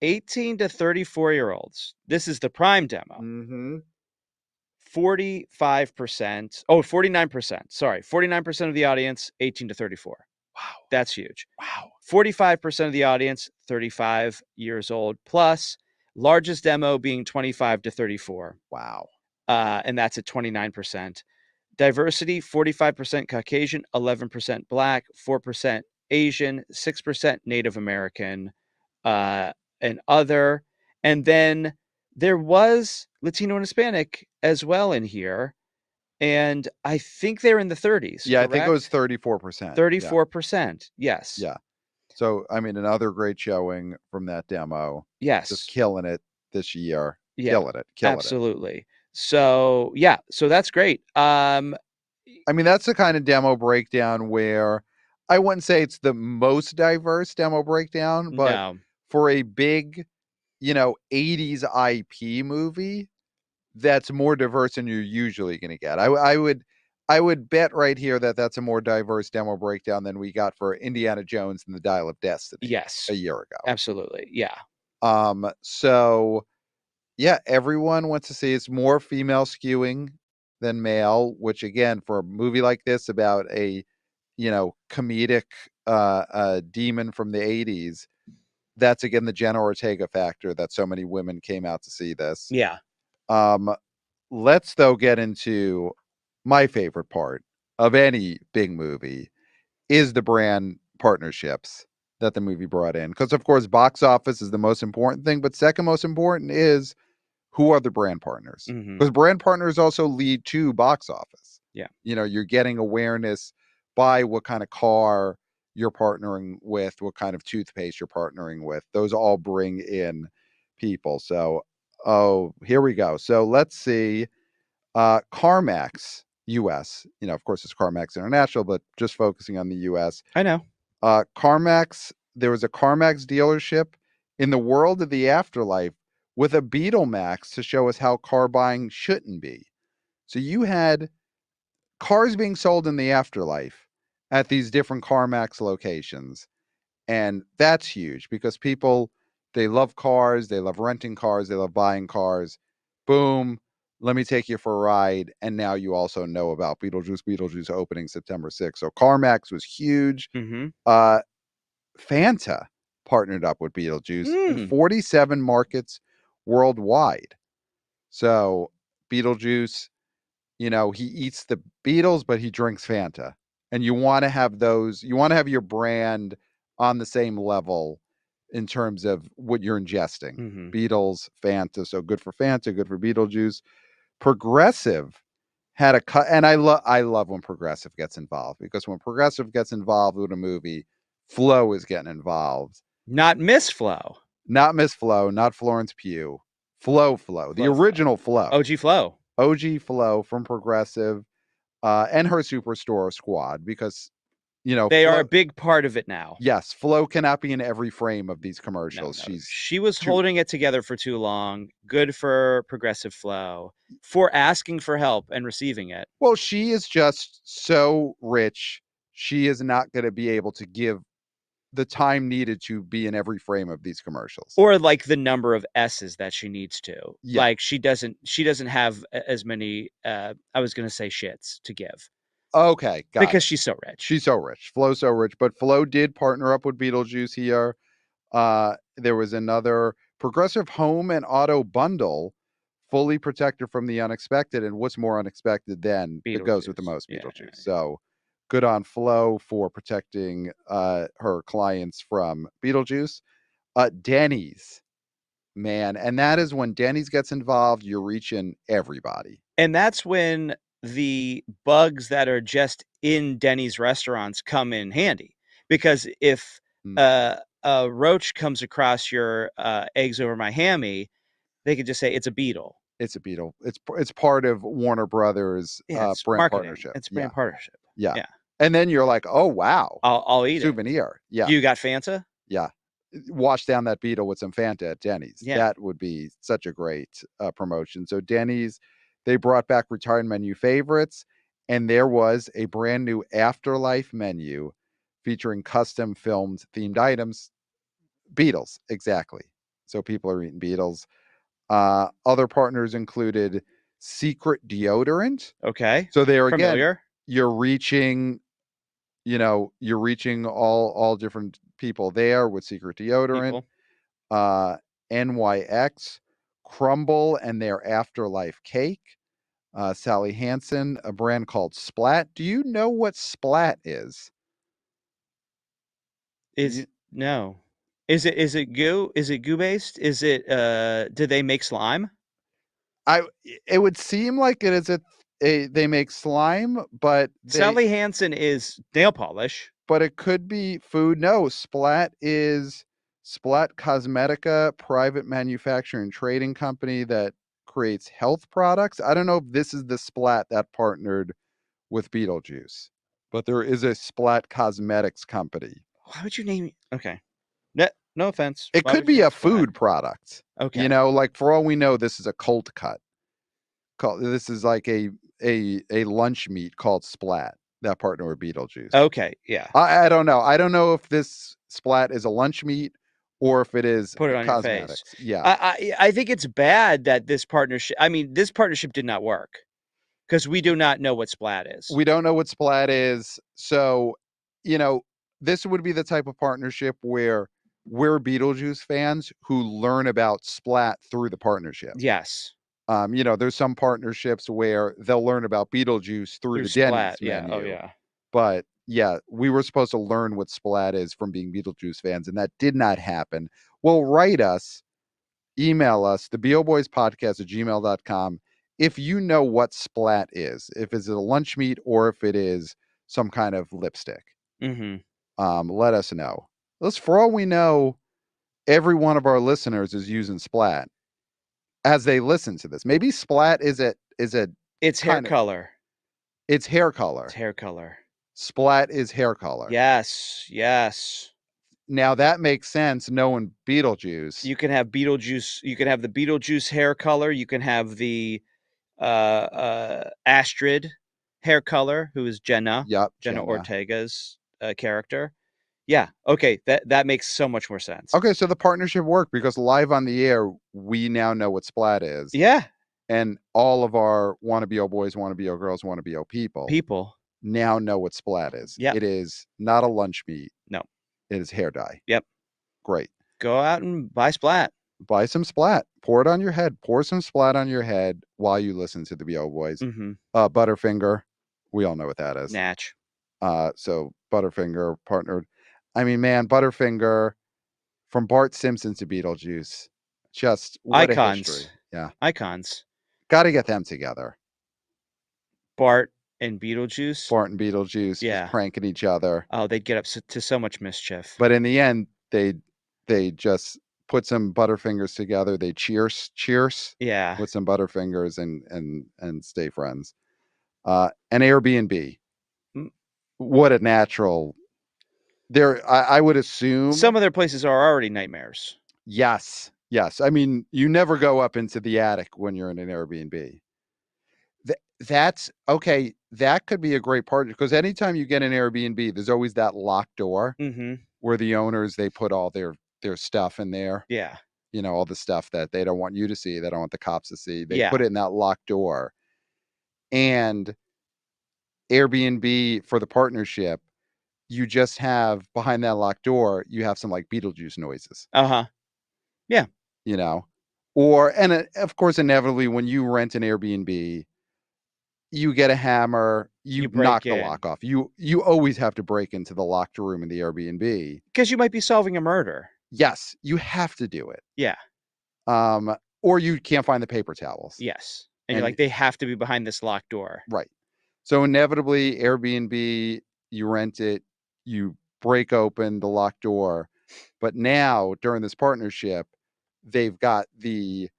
18 to 34-year-olds. This is the prime demo. Mm-hmm. 45%. Oh, 49%. Sorry. 49% of the audience, 18 to 34. Wow. That's huge. Wow. 45% of the audience, 35 years old plus. Largest demo being 25 to 34. Wow. And that's at 29%. Diversity, 45% Caucasian, 11% Black, 4% Asian, 6% Native American, and other. And then there was Latino and Hispanic as well in here. And I think they're in the 30s. Yeah, correct? I think it was 34%. 34%. Yes. Yeah. So, I mean, another great showing from that demo. Yes. Just killing it this year. Yeah. Killing it. Absolutely. So, yeah. So that's great. I mean, that's the kind of demo breakdown where I wouldn't say it's the most diverse demo breakdown, but for a big, 80s IP movie, that's more diverse than you're usually going to get. I would bet right here that that's a more diverse demo breakdown than we got for Indiana Jones and the Dial of Destiny. Yes. A year ago. Absolutely. Yeah. So yeah, everyone wants to see it's more female skewing than male, which again, for a movie like this about a, comedic demon from the 80s, that's again the Jenna Ortega factor that so many women came out to see this. Yeah. Let's though get into my favorite part of any big movie is the brand partnerships that the movie brought in. Because of course, box office is the most important thing, but second most important is who are the brand partners? Because brand partners also lead to box office. Yeah. You're getting awareness by what kind of car you're partnering with, what kind of toothpaste you're partnering with. Those all bring in people. So, here we go. So let's see. CarMax US, of course it's CarMax International, but just focusing on the US. I know. CarMax, there was a CarMax dealership in the world of the afterlife with a Beetlemax to show us how car buying shouldn't be. So you had cars being sold in the afterlife at these different CarMax locations. And that's huge because people, they love cars, they love renting cars, they love buying cars. Boom, let me take you for a ride. And now you also know about Beetlejuice opening September 6th. So CarMax was huge. Fanta partnered up with Beetlejuice in 47 markets worldwide. So Beetlejuice, he eats the Beatles, but he drinks Fanta. And you want to have your brand on the same level in terms of what you're ingesting. Beatles, Fanta. So good for Fanta, good for Beetlejuice. Progressive had a cut, and I love when Progressive gets involved, because when Progressive gets involved with a movie, Flo is getting involved. Not Miss Flo. Not Miss Flo, not Florence Pugh. Flo, the original Flo. OG Flo. OG Flo from Progressive, and her Superstore squad, because, They are Flo, a big part of it now. yes, Flo cannot be in every frame of these No, commercials. she was holding it together for too long. Good for Progressive Flo for asking for help and receiving it. Well, she is just so rich. She is not going to be able to give the time needed to be in every frame of these commercials. Or like the number of S's that she needs to. Yeah. Like she doesn't have as many I was going to say shits to give. Okay, got because it. she's so rich. She's so rich. Flo's so rich. But Flo did partner up with Beetlejuice here. There was another Progressive Home and Auto Bundle, fully protected from the unexpected. And what's more unexpected than it goes with the most Beetlejuice. Yeah. So good on Flo for protecting her clients from Beetlejuice. Denny's, man. And that is when Denny's gets involved, you're reaching everybody. And that's when the bugs that are just in Denny's restaurants come in handy. Because if a roach comes across your eggs over my hammy, they could just say it's a beetle. It's a beetle. It's part of Warner Brothers it's brand marketing. partnership. It's brand partnership. Yeah. And then you're like, oh wow, I'll eat souvenir. it. Yeah. You got Fanta? Yeah. Wash down that beetle with some Fanta at Denny's. Yeah. That would be such a great promotion. So Denny's, they brought back retired menu favorites, and there was a brand new Afterlife menu featuring custom filmed themed items. Beetles, exactly. So people are eating Beetles. Other partners included Secret Deodorant. Okay. So there Familiar. again, you're reaching all different people there with Secret Deodorant. NYX, Crumble and their Afterlife cake. Sally Hansen, a brand called Splat. Do you know what Splat is? No. Is it goo? Is it goo based? Is it do they make slime? It would seem like it is they make slime, but Sally Hansen is nail polish. But it could be food. No, Splat is Splat Cosmetica, private manufacturing trading company that creates health products. I don't know if this is the Splat that partnered with Beetlejuice, but there is a Splat Cosmetics company. Why would you name? Okay. No offense. It could be a food product. Okay. Like for all we know, this is a cold cut. This is like a lunch meat called Splat that partner with Beetlejuice. Okay, yeah. I don't know. I don't know if this Splat is a lunch meat or if it is Put it on cosmetics. Your face. Yeah. I think it's bad that this partnership did not work because we do not know what Splat is. We don't know what Splat is. So, this would be the type of partnership where we're Beetlejuice fans who learn about Splat through the partnership. Yes. There's some partnerships where they'll learn about Beetlejuice through the Denny's menu. Oh, yeah. But yeah, we were supposed to learn what Splat is from being Beetlejuice fans, and that did not happen. Well, write us, email us, theboboyspodcast@gmail.com, if you know what Splat is, if it's a lunch meat or if it is some kind of lipstick. Let us know. For all we know, every one of our listeners is using Splat as they listen to this. Maybe Splat is it's hair color. It's hair color. It's hair color. Splat is hair color. Yes. Now that makes sense. Knowing Beetlejuice, you can have Beetlejuice. You can have the Beetlejuice hair color. You can have the Astrid hair color, who is Jenna. Yep, Jenna Ortega's character. Yeah. Okay. That makes so much more sense. Okay, so the partnership worked because live on the air, we now know what Splat is. Yeah. And all of our wanna-be-o boys, wanna-be-o girls, wanna-be-o people now know what Splat is. Yeah. It is not a lunch meat. No. It is hair dye. Yep. Great. Go out and buy Splat. Buy some Splat. Pour it on your head. Pour some Splat on your head while you listen to the B.O. Boys. Butterfinger. We all know what that is. Natch. So Butterfinger partnered. I mean, man, Butterfinger from Bart Simpson to Beetlejuice. Just what icons. A history. Yeah. Icons. Got to get them together. Bart And Beetlejuice. Bart and Beetlejuice just Yeah. pranking each other. Oh, they'd get up to so much mischief. But in the end, they just put some Butterfingers together. They cheers Yeah. with some Butterfingers and stay friends. An Airbnb. Mm. What a natural. There, I would assume. Some of their places are already nightmares. Yes. I mean, you never go up into the attic when you're in an Airbnb. That's okay. That could be a great partner because anytime you get an Airbnb, there's always that locked door Mm-hmm. where the owners they put all their stuff in there. Yeah. You know, all the stuff that they don't want you to see, they don't want the cops to see. They Yeah. put it in that locked door. And Airbnb for the partnership, you just have behind that locked door, you have some like Beetlejuice noises. Uh-huh. Yeah. You know, or and of course, inevitably, when you rent an Airbnb, you get a hammer, you knock break the in. lock off. You always have to break into the locked room in the Airbnb. Because you might be solving a murder. Yes, you have to do it. Yeah. Or you can't find the paper towels. Yes. And you're like, they have to be behind this locked door. Right. So inevitably, Airbnb, you rent it, you break open the locked door. But now, during this partnership, they've got the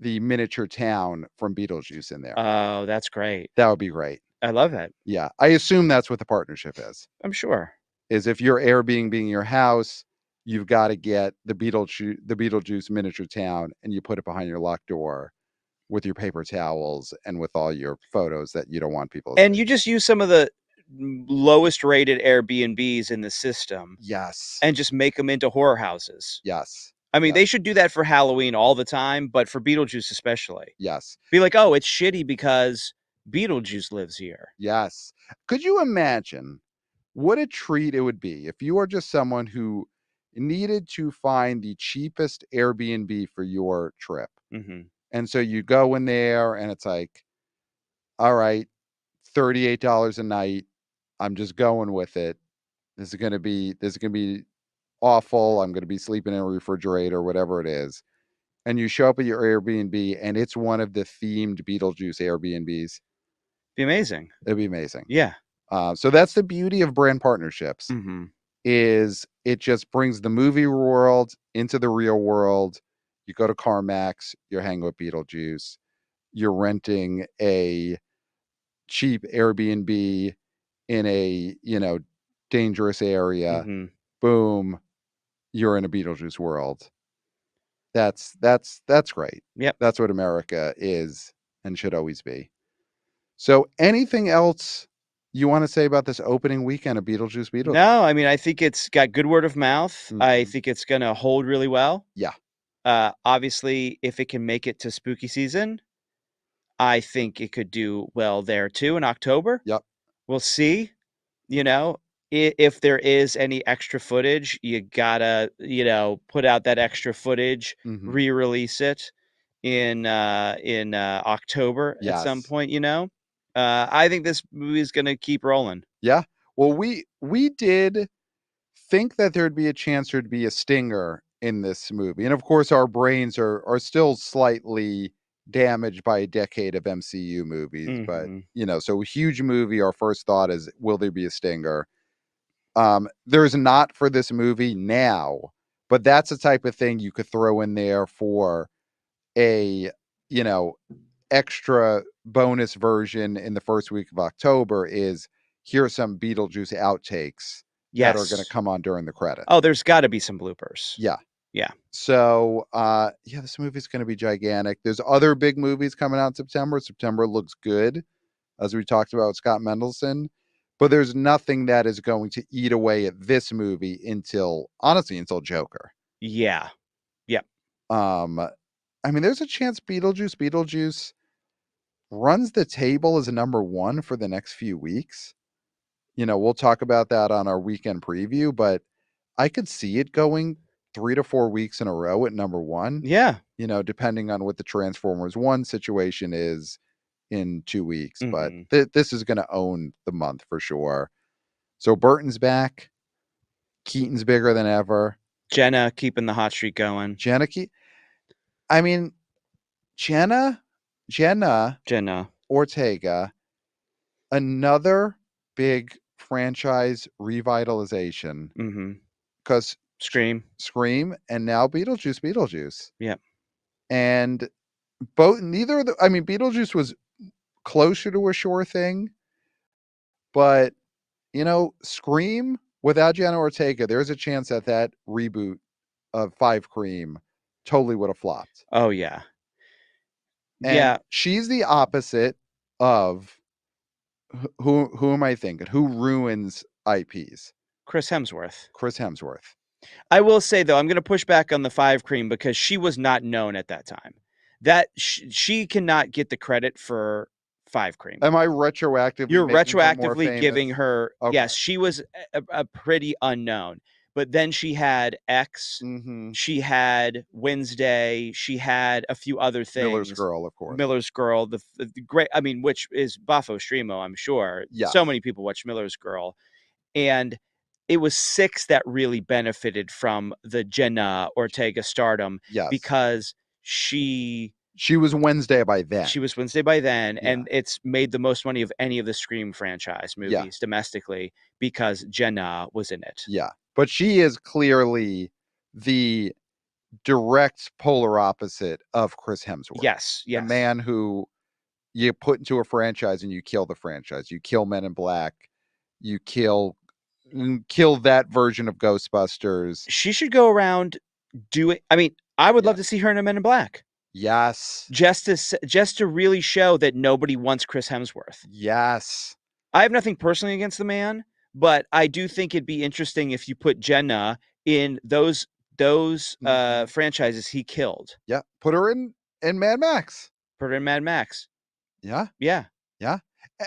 miniature town from Beetlejuice in there. Oh, that's great. That would be great. I love it. Yeah. I assume that's what the partnership is. I'm sure. Is if you're Airbnb your house, you've got to get the Beetlejuice miniature town and you put it behind your locked door with your paper towels and with all your photos that you don't want people to And see. you just use some of the lowest rated Airbnbs in the system. Yes. And just make them into horror houses. Yes. I mean, they should do that for Halloween all the time, but for Beetlejuice especially. Yes. Be like, oh, it's shitty because Beetlejuice lives here. Yes. Could you imagine what a treat it would be if you are just someone who needed to find the cheapest Airbnb for your trip? Mm-hmm. And so you go in there and it's like, all right, $38 a night. I'm just going with it. This is going to be awful. I'm going to be sleeping in a refrigerator, whatever it is. And you show up at your Airbnb and it's one of the themed Beetlejuice Airbnbs. Be amazing. It'd be amazing. Yeah. So that's the beauty of brand partnerships. Mm-hmm. Is it just brings the movie world into the real world. You go to CarMax, you're hanging with Beetlejuice, you're renting a cheap Airbnb in a, dangerous area. Mm-hmm. Boom, you're in a Beetlejuice world. That's great. Yep. That's what America is and should always be. So anything else you want to say about this opening weekend of Beetlejuice? No, I mean, I think it's got good word of mouth. Mm-hmm. I think it's going to hold really well. Yeah. Obviously, if it can make it to spooky season, I think it could do well there too in October. Yep. We'll see. If there is any extra footage, you gotta, put out that extra footage, Mm-hmm. re-release it in October at some point. I think this movie is gonna keep rolling. Yeah. Well, we did think that there'd be a chance there'd be a stinger in this movie, and of course, our brains are still slightly damaged by a decade of MCU movies. Mm-hmm. But so a huge movie. Our first thought is, will there be a stinger? There's not for this movie now, but that's the type of thing you could throw in there for a extra bonus version in the first week of October. Is here's some Beetlejuice outtakes that are going to come on during the credits. Oh, there's got to be some bloopers. Yeah. Yeah. So, this movie's going to be gigantic. There's other big movies coming out in September. September looks good, as we talked about with Scott Mendelson. But there's nothing that is going to eat away at this movie until Joker. Yeah. Yep. I mean, there's a chance Beetlejuice runs the table as a number one for the next few weeks. We'll talk about that on our weekend preview, but I could see it going 3 to 4 weeks in a row at number one. Yeah. Depending on what the Transformers 1 situation is in 2 weeks. Mm-hmm. But this is going to own the month for sure. So Burton's back. Keaton's bigger than ever. Jenna keeping the hot streak going. Jenna Ortega Another big franchise revitalization Mm-hmm. because Scream. Scream and now Beetlejuice. Yep. And neither of the, Beetlejuice was closer to a sure thing, but Scream without Jenna Ortega, there's a chance that reboot of Five Cream totally would have flopped. Oh yeah. And Yeah. she's the opposite of who am I thinking? Who ruins IPs? Chris Hemsworth. Chris Hemsworth. I will say though, I'm going to push back on the Five Cream because she was not known at that time. That she cannot get the credit for Five Cream. Am I retroactively You're making her more retroactively famous? giving her. Okay. Yes, she was a pretty unknown, but then she had X. Mm-hmm. She had Wednesday. She had a few other things. Miller's Girl, of course. Miller's Girl, the great. I mean, which is Buffo Stremo, I'm sure. Yes. So many people watch Miller's Girl, and it was Six that really benefited from the Jenna Ortega stardom. Yes. Because she was Wednesday by then. She was Wednesday by then, Yeah. and it's made the most money of any of the Scream franchise movies domestically because Jenna was in it. Yeah, but she is clearly the direct polar opposite of Chris Hemsworth. Yes. The man who you put into a franchise and you kill the franchise. You kill Men in Black. You kill that version of Ghostbusters. She should go around doing. I mean, I would love to see her in a Men in Black. Yes. Just to really show that nobody wants Chris Hemsworth. Yes. I have nothing personally against the man, but I do think it'd be interesting if you put Jenna in those franchises he killed. Yeah. Put her in Mad Max. Put her in Mad Max. Yeah. Yeah. Yeah.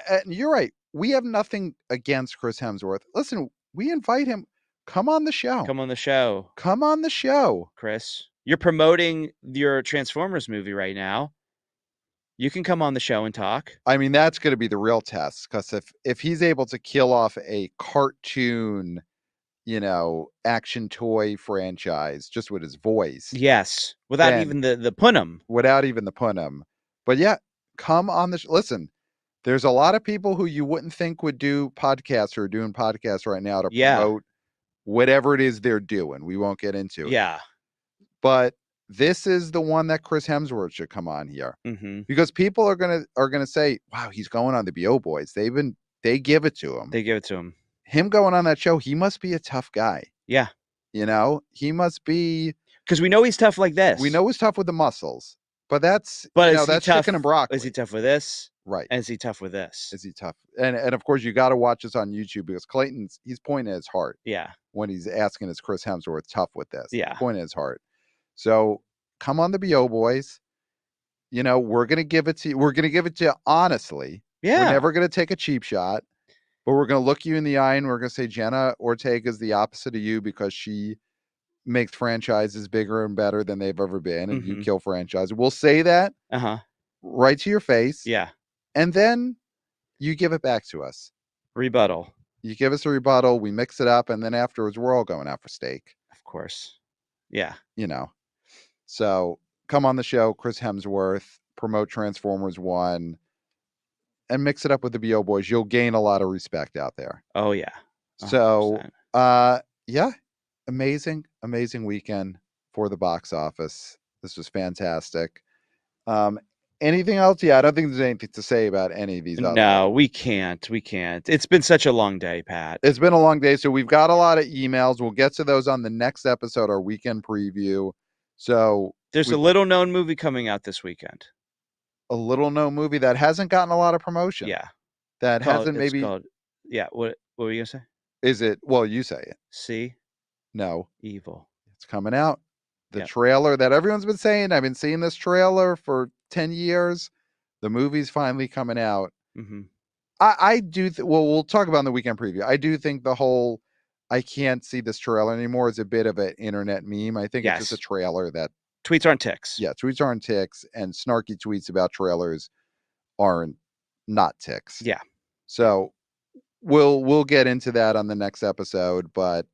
And you're right. We have nothing against Chris Hemsworth. Listen, we invite him. Come on the show. Come on the show. Come on the show. Chris, you're promoting your Transformers movie right now. You can come on the show and talk. I mean, that's going to be the real test, because if he's able to kill off a cartoon, action toy franchise just with his voice. Yes, without even the punum. Without even the punum. But yeah, come on the listen. There's a lot of people who you wouldn't think would do podcasts or are doing podcasts right now to promote whatever it is they're doing. We won't get into it. Yeah. But this is the one that Chris Hemsworth should come on here, because people are gonna say, "Wow, he's going on the BO Boys." They give it to him. They give it to him. Him going on that show, he must be a tough guy. Yeah. He must be, because we know he's tough like this. We know he's tough with the muscles, but that's that's chicken and broccoli. Is he tough with this? Right. And is he tough with this? Is he tough? And of course, you got to watch this on YouTube, because he's pointing at his heart. Yeah. When he's asking, is Chris Hemsworth tough with this? Yeah. He's pointing at his heart. So come on the BO Boys. We're going to give it to you. We're going to give it to you honestly. Yeah. We're never going to take a cheap shot, but we're going to look you in the eye and we're going to say Jenna Ortega is the opposite of you, because she makes franchises bigger and better than they've ever been, and you kill franchises. We'll say that right to your face. Yeah. And then you give it back to us. Rebuttal. You give us a rebuttal. We mix it up, and then afterwards, we're all going out for steak. Of course. Yeah. So come on the show, Chris Hemsworth, promote Transformers 1, and mix it up with the BO Boys. You'll gain a lot of respect out there. Oh, yeah. 100%. So, yeah, amazing weekend for the box office. This was fantastic. Anything else? Yeah, I don't think there's anything to say about any of these. No, we can't. It's been such a long day, Pat. It's been a long day. So we've got a lot of emails. We'll get to those on the next episode, our weekend preview. So there's a little known movie coming out this weekend. A little known movie that hasn't gotten a lot of promotion. Yeah. That hasn't maybe. Yeah. What were you going to say? Is it? Well, you say it. See? No. Evil. It's coming out. The trailer that everyone's been saying. I've been seeing this trailer for 10 years. The movie's finally coming out. I do. Well, we'll talk about in the weekend preview. I do think the whole I can't see this trailer anymore is a bit of an internet meme. I think it's just a trailer that tweets aren't ticks. Yeah, tweets aren't ticks, and snarky tweets about trailers aren't not ticks. Yeah. So we'll get into that on the next episode, but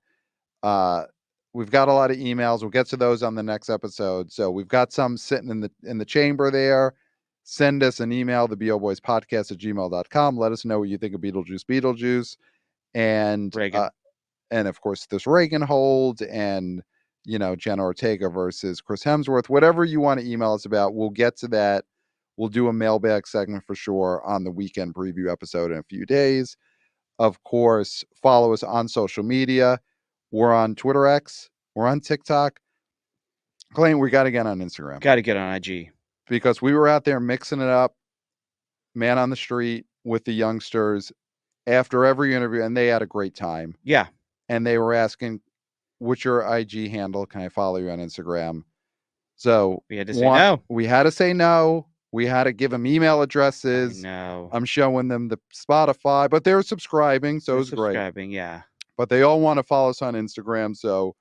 we've got a lot of emails. We'll get to those on the next episode. So we've got some sitting in the chamber there. Send us an email, theboboyspodcast@gmail.com. Let us know what you think of Beetlejuice. And Reagan. and of course this Reagan hold and Jenna Ortega versus Chris Hemsworth, whatever you want to email us about, we'll get to that. We'll do a mailbag segment for sure on the weekend preview episode in a few days. Of course, follow us on social media. We're on Twitter X. We're on TikTok. Clayton, we got to get on Instagram. Got to get on IG. Because we were out there mixing it up, man on the street with the youngsters after every interview, and they had a great time. Yeah. And they were asking, what's your IG handle? Can I follow you on Instagram? So we had to say no. We had to say no. We had to give them email addresses. No. I'm showing them the Spotify, but they're subscribing, so it's great. Subscribing, yeah. But they all want to follow us on Instagram. So,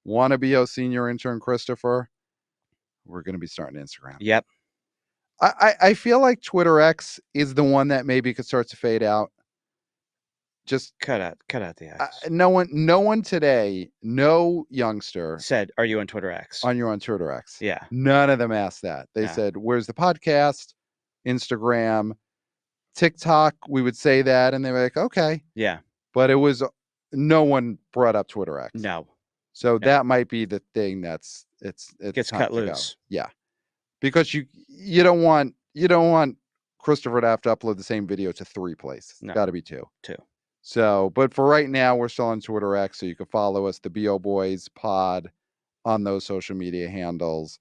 wanna be our senior intern Christopher? We're going to be starting Instagram. Yep. I feel like Twitter X is the one that maybe could start to fade out. Just cut out the X. No one today, no youngster said, "Are you on Twitter X?" You're on Twitter X. Yeah. None of them asked that. They said, "Where's the podcast?" Instagram, TikTok. We would say that, and they were like, "Okay." Yeah. But it was no one brought up Twitter X. No. So that might be the thing that's it's gets cut loose. Yeah, because you don't want Christopher to have to upload the same video to 3 places. It's got to be 2. 2. So, but for right now, we're still on Twitter X, so you can follow us, the BO Boys Pod, on those social media handles.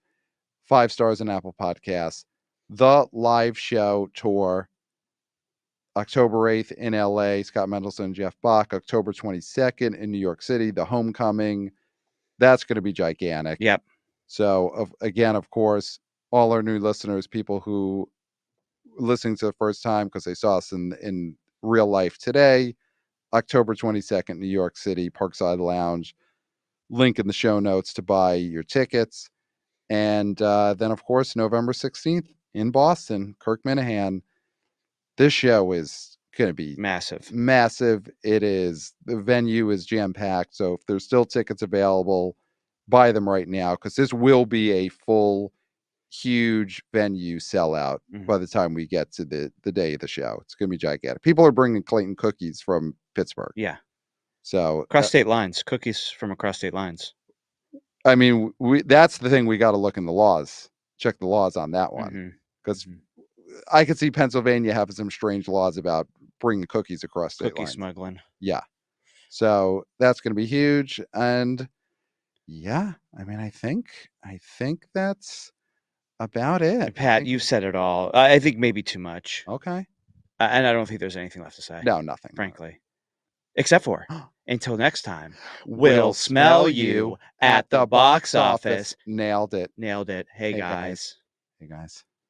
5 stars in Apple Podcasts. The live show tour, October 8th in LA, Scott Mendelson and Jeff Bock. October 22nd in New York City, the Homecoming. That's going to be gigantic. Yep. So, again, of course, all our new listeners, people who listening to the first time because they saw us in real life today, October 22nd, New York City, Parkside Lounge. Link in the show notes to buy your tickets. And then, of course, November 16th in Boston, Kirk Minihane. This show is going to be massive. Massive. It is. The venue is jam-packed. So if there's still tickets available, buy them right now because this will be a full, huge venue sellout by the time we get to the day of the show. It's going to be gigantic. People are bringing Clayton cookies from Pittsburgh. Yeah. So across state lines, cookies from across state lines. I mean, that's the thing we got to look in the laws. Check the laws on that one because I could see Pennsylvania having some strange laws about bringing cookies across state lines. Cookie smuggling. Yeah. So that's going to be huge. And yeah, I mean, I think that's about it. Pat, you've said it all. I think maybe too much. Okay. And I don't think there's anything left to say. No, nothing. Frankly. Except for, until next time, we'll smell you at the box office. Nailed it. Hey, guys. Hey, guys.